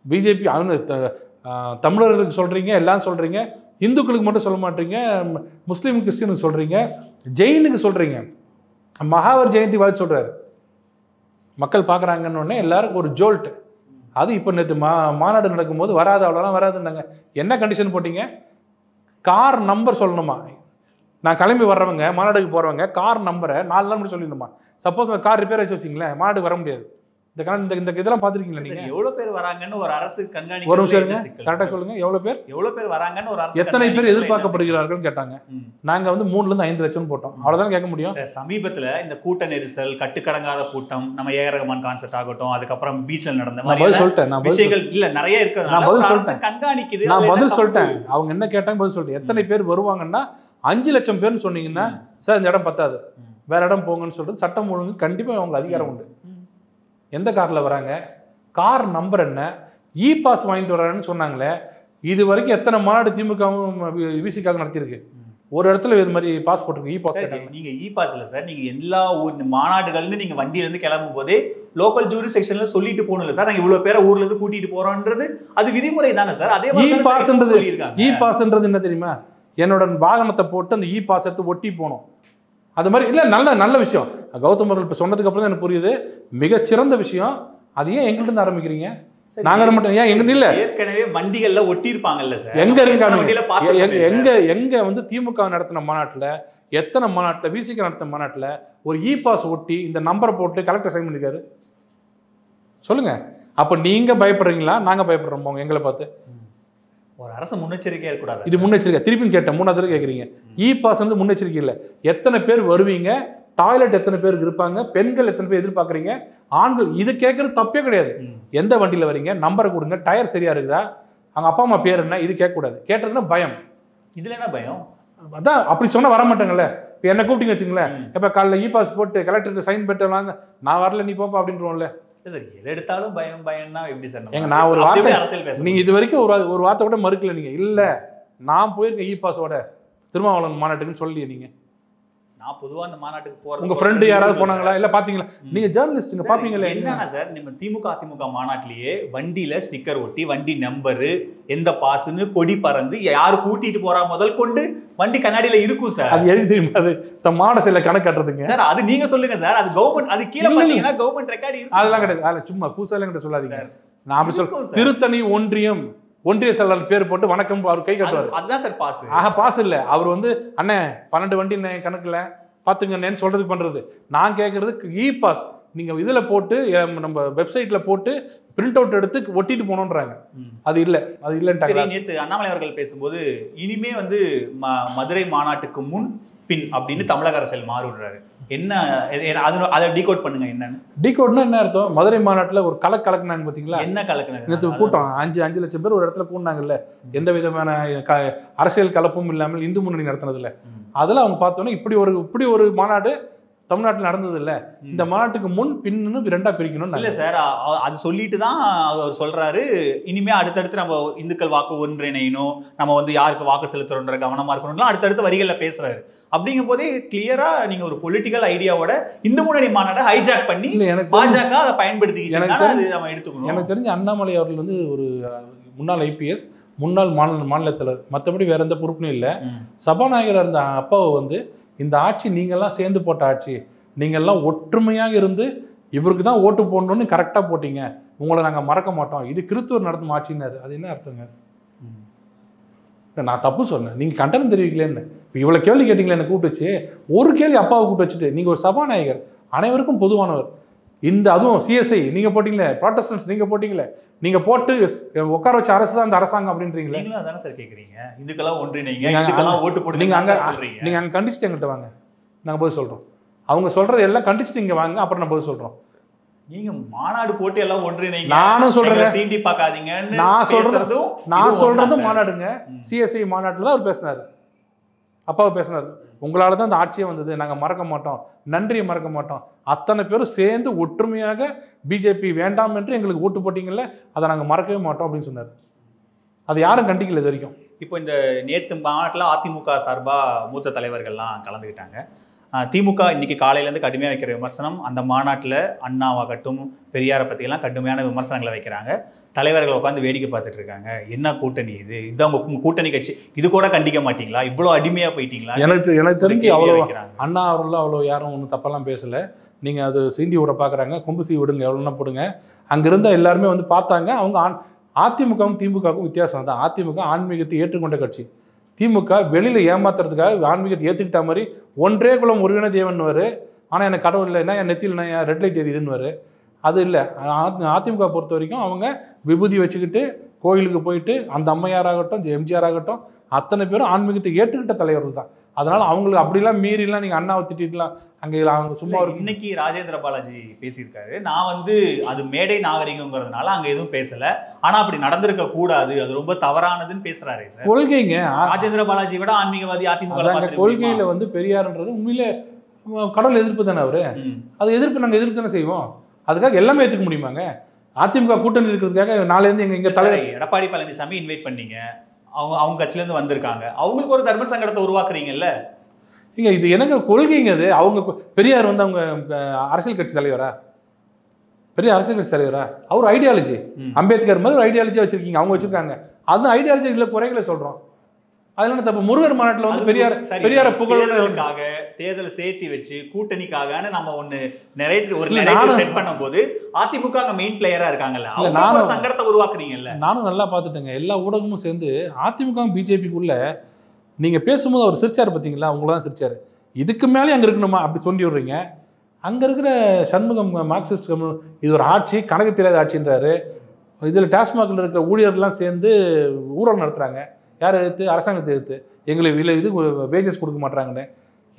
பிஜேபி தமிழர்களுக்கு சொல்கிறீங்க, எல்லாம் சொல்கிறீங்க, இந்துக்களுக்கு மட்டும் சொல்ல மாட்டீங்க, முஸ்லீம் கிறிஸ்டினுக்கு சொல்கிறீங்க, ஜெயினுக்கு சொல்கிறீங்க. மகாவர் ஜெயந்தி வாழ்த்து சொல்கிறாரு, மக்கள் பார்க்குறாங்கன்னு எல்லாருக்கும் ஒரு ஜோல்ட். அது இப்போ நேற்று மாநாடு நடக்கும்போது வராது, அவ்வளோலாம் வராதுன்னாங்க. என்ன கண்டிஷன் போட்டிங்க? கார் நம்பர் சொல்லணுமா? நான் கிளம்பி வர்றவங்க, மாநாடுக்கு போகிறவங்க கார் நம்பரை 4 நாள் முன்னாடி சொல்லிடணுமா? சப்போஸ் கார் ரிப்பேர் ஆச்சு வச்சிங்களேன், மாநாடுக்கு வர முடியாது. இந்த இதெல்லாம் பார்த்துருக்கீங்களா நீங்கள்? எவ்வளோ பேர் வராங்கன்னு ஒரு அரசு கண்காணி. ஒரு நிமிஷம் இருங்க, கரெக்டாக சொல்லுங்கள். எவ்வளோ பேர் வராங்கன்னு ஒரு அரசு, எத்தனை பேர் எதிர்பார்க்கப்படுகிறார்கள் கேட்டாங்க. நாங்கள் வந்து 3 to 5 லட்சம் போட்டோம், அவ்வளோதான் கேட்க முடியும். சமீபத்தில் இந்த கூட்ட நெரிசல், கட்டுக்கடங்காத கூட்டம், நம்ம ஏஆர் ரஹ்மான் கான்சர்ட் ஆகட்டும், அதுக்கப்புறம் பீச்சில் நடந்த பதில் சொல்லிட்டேன். விஷயங்கள் இல்லை நிறைய இருக்குது. நான் பதில் சொல்லிட்டேன், கண்காணிக்குது. நான் பதில் சொல்லிட்டேன். அவங்க என்ன கேட்டாங்க பதில் சொல்லிட்டேன். எத்தனை பேர் வருவாங்கன்னா 5 லட்சம் பேர்னு சொன்னீங்கன்னா சார் இந்த இடம் பத்தாது, வேற இடம் போங்கன்னு சொல்றது சட்டம் ஒழுங்கு கண்டிப்பாக அவங்க அதிகாரம் உண்டு. எந்த காரில் வராங்க, கார் நம்பர் என்ன, இ பாஸ் வாங்கிட்டு வராங்கன்னு சொன்னாங்களே. இது வரைக்கும் எத்தனை மாநாடு திமுகவும் விசிக்காக நடத்தியிருக்கு? ஒரு இடத்துல இது மாதிரி பாஸ் போட்டுருக்கு, இ பாஸ். நீங்க இ பாஸ் இல்லை சார், நீங்க எல்லா மாநாடுகள்னு நீங்க வண்டியிலேருந்து கிளம்பும் போதே லோக்கல் ஜூரி செக்ஷன்ல சொல்லிட்டு போகணும் இல்லை சார், நாங்கள் இவ்வளோ பேரை ஊர்ல இருந்து கூட்டிட்டு போறோம்ன்றது அது விதிமுறை தானே சார். அதே இ பாஸ்ன்றது, இ பாஸ்ன்றது என்ன தெரியுமா? என்னோட வாகனத்தை போட்டு அந்த இ பாஸ் எடுத்து ஒட்டி போனோம். அது மாதிரி இல்லை, நல்ல விஷயம். கௌதம் அவர்கள் இப்போ சொன்னதுக்கு அப்புறம் தான் எனக்கு புரியுது, மிகச்சிறந்த விஷயம். அது ஏன் எங்கள்கிட்ட ஆரம்பிக்கிறீங்க? நாங்க மட்டும் ஏன் எங்க இல்ல, ஏற்கனவே வண்டிகள்ல ஒட்டி இருப்பாங்கல்ல சார், எங்க இருக்காங்க? எங்க வந்து திமுக நடத்தின மாநாட்டில், எத்தனை மாநாட்டில், விசிக நடத்தின மாநாட்டில் ஒரு இ பாஸ் ஒட்டி இந்த நம்பரை போட்டு கலெக்டர் சைன் பண்ணிருக்காரு? சொல்லுங்க. அப்ப நீங்க பயப்படுறீங்களா, நாங்க பயப்படுறோம் எங்களை பார்த்து? ஒரு அரசு முன்னெச்சரிக்கையா இருக்கக்கூடாது. இது முன்னெச்சரிக்கை. திருப்பி கேட்டேன், 3வது தடவை கேட்குறீங்க. இ பாஸ் வந்து முன்னெச்சரிக்கை இல்லை. எத்தனை பேர் வருவீங்க, டாய்லெட் எத்தனை பேருக்கு இருப்பாங்க, பெண்கள் எத்தனை பேர் எதிர்பார்க்குறீங்க, ஆண்கள், இது கேட்கறது தப்பே கிடையாது. எந்த வண்டியில் வரீங்க, நம்பரை கொடுங்க, டயர் சரியா இருக்குதா, அவங்க அப்பா அம்மா பேர் என்ன, இது கேட்கக்கூடாது. கேட்டதுன்னா பயம். இதுல என்ன பயம்? அதான் அப்படி சொன்னா வர மாட்டாங்கல்ல. இப்போ என்ன கூப்பிட்டீங்க வச்சுங்களேன், இப்போ காலைல இ பாஸ் போட்டு கலெக்டருக்கு சைன் பெற்றலாம், நான் வரல நீ போப்பா அப்படின்றோம்ல. சார் எது எடுத்தாலும் பயம்னா எப்படி சார்? எங்க நான் ஒரு வார்த்தை நீங்க இது வரைக்கும் ஒரு வார்த்தை கூட மறுக்கல. நீங்க இல்ல நான் போயிருக்கேன் இ பாஸோட திருமாவளவன் மாநாட்டுக்குன்னு சொல்லி நீங்க. நான் பொதுவா அந்த மாநாட்டுக்கு போறேன். உங்க ஃப்ரெண்டு யாராவது போனாங்களா இல்ல பாத்தீங்களா? நீங்க ஜர்னலிஸ்ட்ங்க பாப்பீங்களா? என்னன்னா சார், நம்ம திமுக அதிமுக மாநாட்டிலேயே வண்டியில ஸ்டிக்கர் ஒட்டி, வண்டி நம்பரு, எந்த பாஸ்ன்னு கொடி பறந்து, யாரு கூட்டிட்டு போறா முதல் கொண்டு வண்டி கண்ணாடியில இருக்கும் சார். அது எதுக்கு தெரியுமா? அது மாடசில கணக்கு கட்டுறதுங்க சார். அது நீங்க சொல்லுங்க சார், அது கவர்மெண்ட், அது கீழே பாத்தீங்கன்னா கவர்மெண்ட் ரெக்கார்ட் இருக்கு. அதெல்லாம் கிடையாது. அதெல்லாம் சும்மா பூசால கிட்ட சொல்லாதீங்க. நான் அப்படி சொல்றேன், திருத்தணி ஒன்றிய செயலாளர் பேர் போட்டு வணக்கம் அவர் கை கட்டுவார். அதுதான் சார் பாஸ். பாஸ் இல்ல, அவர் வந்து அண்ணே 12 வண்டி கணக்குல பாத்துங்கன்னு சொல்றதுக்கு பண்றது. நான் கேட்கறது இ பாஸ். நீங்க இதுல போட்டு நம்ம வெப்சைட்ல போட்டு பிரிண்ட் அவுட் எடுத்து ஒட்டிட்டு போனோன்றாங்க. அது இல்லைன்ட்டாங்க. நேற்று அண்ணாமலை அவர்கள் பேசும்போது இனிமே வந்து மதுரை மாநாட்டுக்கு முன் பின் அப்படின்னு தமிழக அரசியல் மாறுறாரு. என்ன அதை டீகோட் பண்ணுங்க. என்னன்னு டீகோட்னா என்ன அர்த்தம்? மதுரை மாநாட்டில் ஒரு கலக்குனாங்க பார்த்தீங்களா? என்ன கலக்குனாங்க? நேற்று கூட்டம் 5 லட்சம் பேர் ஒரு இடத்துல கூடினாங்கல்ல, எந்த விதமான அரசியல் கலப்பும் இல்லாமல் இந்து முன்னணி நடத்தினதில்ல. அதெல்லாம் அவங்க பார்த்தோன்னா இப்படி ஒரு மாநாடு தமிழ்நாட்டில் நடந்தது இல்லை. இந்த மாநாட்டுக்கு முன் பின்னு 2ஆ பிரிக்கணும். இல்லை சார், அது சொல்லிட்டு தான் அவர் சொல்றாரு இனிமே அடுத்தடுத்து நம்ம இந்துக்கள் வாக்கு ஒன்றிணையணும், நம்ம வந்து யாருக்கு வாக்கு செலுத்துறோன்ற கவனமா இருக்கணும்லாம் அடுத்தடுத்து வரிகளில் பேசுறாரு. அப்படிங்கும் போதே கிளியரா நீங்க ஒரு பொலிட்டிக்கல் ஐடியாவோட இந்து முன்னணி மாநாட்டை ஹைஜாக் பண்ணி பாஜக அதை பயன்படுத்திக்கிட்டு எடுத்துக்கணும். எனக்கு தெரிஞ்ச அண்ணாமலை அவர்கள் வந்து ஒரு முன்னாள் IPS, முன்னாள் மாநில தலைவர், மற்றபடி வேற எந்த பொறுப்பும் இல்லை. சபாநாயகர் இருந்த அப்பாவை வந்து இந்த ஆட்சி நீங்கள்லாம் சேர்ந்து போட்ட ஆட்சி, நீங்கள்லாம் ஒற்றுமையாக இருந்து இவருக்கு தான் ஓட்டு போடணும்னு கரெக்டாக போட்டீங்க, உங்களை நாங்கள் மறக்க மாட்டோம், இது கிறிஸ்துவர் நடத்தும் ஆட்சின்னாரு. அது என்ன அர்த்தங்க? நான் தப்பு சொன்னேன், நீங்கள் கண்டனம் தெரிவிக்கலன்னு. இப்போ இவ்வளோ கேள்வி கேட்டீங்களே என்ன கூப்பிட்டு வச்சு, ஒரு கேள்வி அப்பாவை கூப்பிட்டு வச்சுட்டு, நீங்கள் ஒரு சபாநாயகர், அனைவருக்கும் பொதுவானவர், அதுவும் CSI நீங்கள் போட்டிங்களே, ப்ராட்டஸ்டன்ஸ் நீங்கள் போட்டிங்களே, நீங்கள் போட்டு உட்கார வச்ச அரசு தான் அந்த அரசாங்கம் அப்படின்றீங்களே. நீங்களும் அதானே சார் கேட்குறீங்க, இதுக்கெல்லாம் ஒன்றிணைங்க, இதுக்கெல்லாம் ஓட்டு போட்டு நீங்கள் அங்கே கண்டிச்சுட்டு எங்கிட்ட வாங்க, நாங்கள் பதில் சொல்கிறோம். அவங்க சொல்கிறது எல்லாம் கண்டிச்சுட்டு இங்கே வாங்க, அப்புறம் நான் பதில் சொல்கிறோம். நீங்க மாநாடு போட்டு எல்லாம் ஒன்றிணைங்க, நானும் சொல்றேன், சீண்டி பார்க்காதீங்க. நான் சொல்றதும் மாநாடுங்க. CSI மாநாட்டில் தான் அவர் பேசினார், அப்பாவை பேசினார். உங்களால தான் அந்த ஆட்சியே வந்தது, நாங்கள் மறக்க மாட்டோம், நன்றியை மறக்க மாட்டோம், அத்தனை பேரும் சேர்ந்து ஒற்றுமையாக பிஜேபி வேண்டாம் என்று எங்களுக்கு ஓட்டு போட்டீங்கல்ல, அதை நாங்கள் மறக்கவே மாட்டோம் அப்படின்னு சொன்னார். அது யாரும் கண்டிக்கல இது வரைக்கும். இப்போ இந்த நேற்று மாநாட்டில் அதிமுக சார்பாக மூத்த தலைவர்கள்லாம் கலந்துக்கிட்டாங்க. திமுக இன்னைக்கு காலையிலேருந்து கடுமையாக வைக்கிற விமர்சனம், அந்த மாநாட்டில் அண்ணாவாகட்டும் பெரியாரை பற்றியெல்லாம் கடுமையான விமர்சனங்களை வைக்கிறாங்க. தலைவர்கள் உட்காந்து வேடிக்கை பார்த்துட்டு இருக்காங்க. என்ன கூட்டணி இது? இதுதான் உங்கள் கூட்டணி கட்சி, இது கூட கண்டிக்க மாட்டீங்களா? இவ்வளோ அடிமையாக போயிட்டீங்களா? எனக்கு தெரிஞ்சு அவ்வளோ அண்ணா அவர்களும் அவ்வளோ யாரும் ஒன்றும் தப்பெல்லாம் பேசலை. நீங்கள் அது சீண்டி விட பார்க்குறாங்க, கொம்பு சீ விடுங்க, எவ்வளோனா போடுங்க. அங்கே இருந்த எல்லாருமே வந்து பார்த்தாங்க. அவங்க அதிமுகவும் திமுகவுக்கும் வித்தியாசம் தான். அதிமுக ஆன்மீகத்தை ஏற்றுக்கொண்ட கட்சி, திமுக வெளியில் ஏமாத்துறதுக்காக ஆன்மீகத்தை ஏற்றுக்கிட்ட மாதிரி ஒன்றே குலம் ஒருவின தேவன்னுவார். ஆனால் எனக்கு கடவுள் இல்லை, என்ன என் நெத்தியில் நான் ரெட் லைட் எரியுதுன்னுவார். அது இல்லை. அதிமுக பொறுத்த வரைக்கும் அவங்க விபூதி வச்சுக்கிட்டு கோயிலுக்கு போயிட்டு அந்த அம்மையாராகட்டும் எம்ஜிஆர் ஆகட்டும் அத்தனை பேரும் ஆன்மீகத்தை ஏற்றுக்கிட்ட தலைவர்கள் தான். அதனால அவங்களுக்கு அப்படிலாம் மீறிலாம் நீங்கள் அண்ணாவை திட்டிக்கலாம் அங்கே அவங்க சும்மா. இன்னைக்கு ராஜேந்திர பாலாஜி பேசியிருக்காரு, நான் வந்து அது மேடை நாகரிகங்கிறதுனால அங்கே எதுவும் பேசலை, ஆனால் அப்படி நடந்திருக்க கூடாது, அது ரொம்ப தவறானதுன்னு பேசுறாரு சார். கொள்கைங்க ராஜேந்திர பாலாஜி விட ஆன்மீகவாதி அதிமுக கொள்கையில வந்து பெரியார்ன்றது உண்மையிலே கடவுள் எதிர்ப்பு தானே அவரு. அது எதிர்ப்பு நாங்கள் எதிர்ப்பு தானே செய்வோம். அதுக்காக எல்லாமே ஏற்றுக்க முடியுமாங்க? அதிமுக கூட்டணி இருக்கிறதுக்காக நாளையிலேருந்து எங்க தலைவர் எடப்பாடி பழனிசாமி இன்வைட் பண்ணீங்க, அவங்க கட்சியிலேருந்து வந்திருக்காங்க, அவங்களுக்கு ஒரு தர்ம சங்கடத்தை உருவாக்குறீங்கல்ல. இங்க இது எனக்கு கொள்கைங்க. அது அவங்க பெரியார் வந்து அவங்க அரசியல் கட்சி தலைவரா, பெரிய அரசியல் கட்சி தலைவரா? அவர் ஐடியாலஜி, அம்பேத்கர் மாதிரி ஒரு ஐடியாலஜி வச்சிருக்கீங்க, அவங்க வச்சிருக்காங்க. அந்த ஐடியாலஜி இல்லை குறைகளை சொல்றோம். அதனால தப்பு. முருகர் மாநாட்டில் வந்து பெரியார புகழுக்காக தேர்தல் சேர்த்தி வச்சு கூட்டணிக்காக நம்ம ஒண்ணு செட் பண்ணும் போது அதிமுக அங்க மெயின் பிளேயரா இருக்காங்கல்ல, அவங்க சங்கடத்தை உருவாக்குறீங்கல்ல. நானும் நல்லா பார்த்துட்டேங்க. எல்லா ஊடகமும் சேர்ந்து அதிமுக பிஜேபிக்குள்ள நீங்க பேசும்போது அவர் சிரிச்சாரு பார்த்தீங்களா? அவங்களதான் சிரிச்சாரு. இதுக்கு மேலே அங்க இருக்கணுமா அப்படி சொல்லி விடுறீங்க. அங்க இருக்கிற சண்முகம் மார்க்சிஸ்ட் இது ஒரு ஆட்சி, கணக்கு தெரியாத ஆட்சின்றாரு. இதுல டாஸ்மாக்ல இருக்கிற ஊழியர்லாம் சேர்ந்து ஊழல் நடத்துறாங்க. யார் எடுத்து? அரசாங்கத்தை எடுத்து எங்களுக்கு இல்லை இது வேஜஸ் கொடுக்க மாட்டாங்கன்னு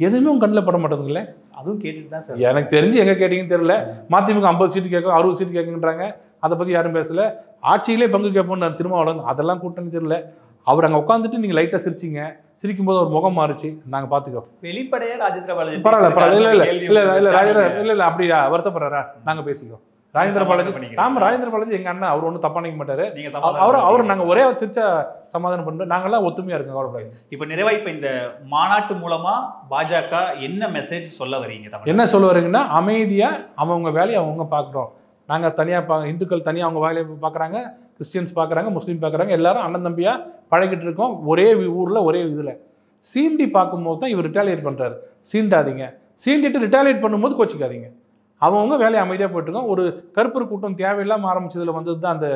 எதுவுமே உங்க கண்ணில் பட மாட்டேங்குங்களே. அதுவும் கேட்டுட்டு தான் சார். எனக்கு தெரிஞ்சு எங்கே கேட்டீங்கன்னு தெரியல. மதிமுக 50 சீட்டு கேட்கும், 60 சீட்டு கேட்குன்றாங்க. அதை பற்றி யாரும் பேசல. ஆட்சியிலே பங்கு கேட்போம்னு திருமாவளவன், அதெல்லாம் கூட்டணி தெரியல. அவர் அங்கே உட்காந்துட்டு நீங்கள் லைட்டாக சிரிச்சிங்க. சிரிக்கும் போது ஒரு முகம் மாறிச்சு. நாங்கள் பார்த்துக்கோ. வெளிப்படையாக ராஜேந்திர பாலாஜி பரவாயில்ல இல்லை அப்படி வருத்தப்படுறாரா? நாங்கள் பேசிக்கோ. ராஜேந்திர பாலாஜி ராஜேந்திர பாலாஜி எங்க அண்ணா, அவர் ஒன்றும் தப்பா நினைக்க மாட்டாரு. அவர் நாங்க ஒரே சிரிச்சா சமாதானம் பண்றோம். நாங்கெல்லாம் ஒத்துமையா இருக்கோம். கவலைப்படாது. இப்ப நிறைவா இப்ப இந்த மாநாட்டு மூலமா பாஜக என்ன மெசேஜ் சொல்ல வரீங்க? என்ன சொல்ல வரீங்கன்னா, அமைதியா அவங்க வேலையை அவங்க பாக்குறோம். நாங்க தனியா இந்துக்கள் தனியா அவங்க வேலையை பாக்குறாங்க, கிறிஸ்டியன்ஸ் பாக்குறாங்க, முஸ்லீம் பாக்குறாங்க, எல்லாரும் அண்ணன் தம்பியா பழகிட்டு இருக்கோம். ஒரே ஊர்ல ஒரே இதுல சீண்டி பார்க்கும்போது தான் இவர் ரிட்டாலியேட் பண்றாரு. சீண்டாதீங்க, சீண்டிட்டு ரிட்டாலியேட் பண்ணும்போது கோச்சிக்காதீங்க. அவங்கவுங்க வேலையை அமைதியாக போயிட்டுருக்கோம். ஒரு கருப்பர் கூட்டம் தேவையில்லாமல் ஆரம்பிச்சதுல வந்தது தான் அந்த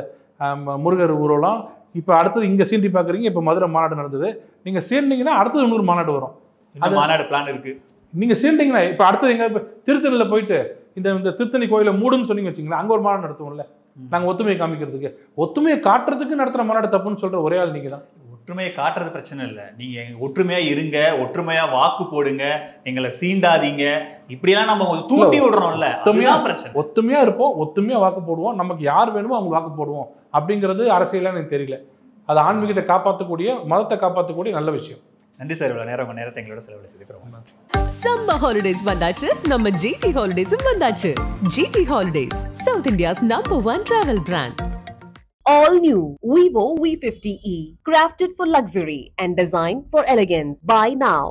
முருகர் ஊர்வலம். இப்போ அடுத்தது இங்கே சீண்டி பார்க்குறீங்க. இப்போ மதுரை மாநாடு நடந்தது. நீங்கள் சீண்டிங்கன்னா அடுத்தது இன்னொரு மாநாடு வரும். அது மாநாடு பிளான் இருக்குது. நீங்கள் சீண்டிங்கன்னா இப்போ அடுத்தது எங்கே திருத்தணியில் போயிட்டு இந்த திருத்தணி கோயிலை மூடுன்னு சொன்னீங்க வச்சிங்களேன், அங்கே ஒரு மாநாடு நடத்துவோம்ல. நாங்கள் ஒத்துமையை காமிக்கிறதுக்கு, ஒத்துமையை காட்டுறதுக்கு நடத்துகிற மாநாடு தப்புன்னு சொல்கிற ஒரே ஆள் நீங்கள் தான். ஒற்றுமையை காட்டுறது பிரச்சனை இல்லை, நீங்க ஒற்றுமையா இருங்க, ஒற்றுமையா வாக்கு போடுங்க, எங்களை சீண்டாதீங்க, இப்படியெல்லாம் நம்ம தூண்டி விடுறோம்ல, அதுதான் பிரச்சனை. ஒத்துமையா இருப்போம், ஒத்துமையா வாக்கு போடுவோம், நமக்கு யார் வேணுமோ அவங்க வாக்கு போடுவோம் அப்படிங்கிறது அரசியலா எனக்கு தெரியல. அது ஆன்மீகத்தை காப்பாற்றக்கூடிய, மதத்தை காப்பாற்றக்கூடிய நல்ல விஷயம். நன்றி சார், இவ்வளவு நேரத்தை எங்களோட செலவழிச்சிருக்கிறோம். சம்மர் ஹாலிடேஸ் வந்தாச்சு, நம்ம ஜிடி ஹாலிடேஸும் வந்தாச்சு. GT holidays, south India's #1 travel brand. All new Vivo V50e, crafted for luxury and designed for elegance. Buy now.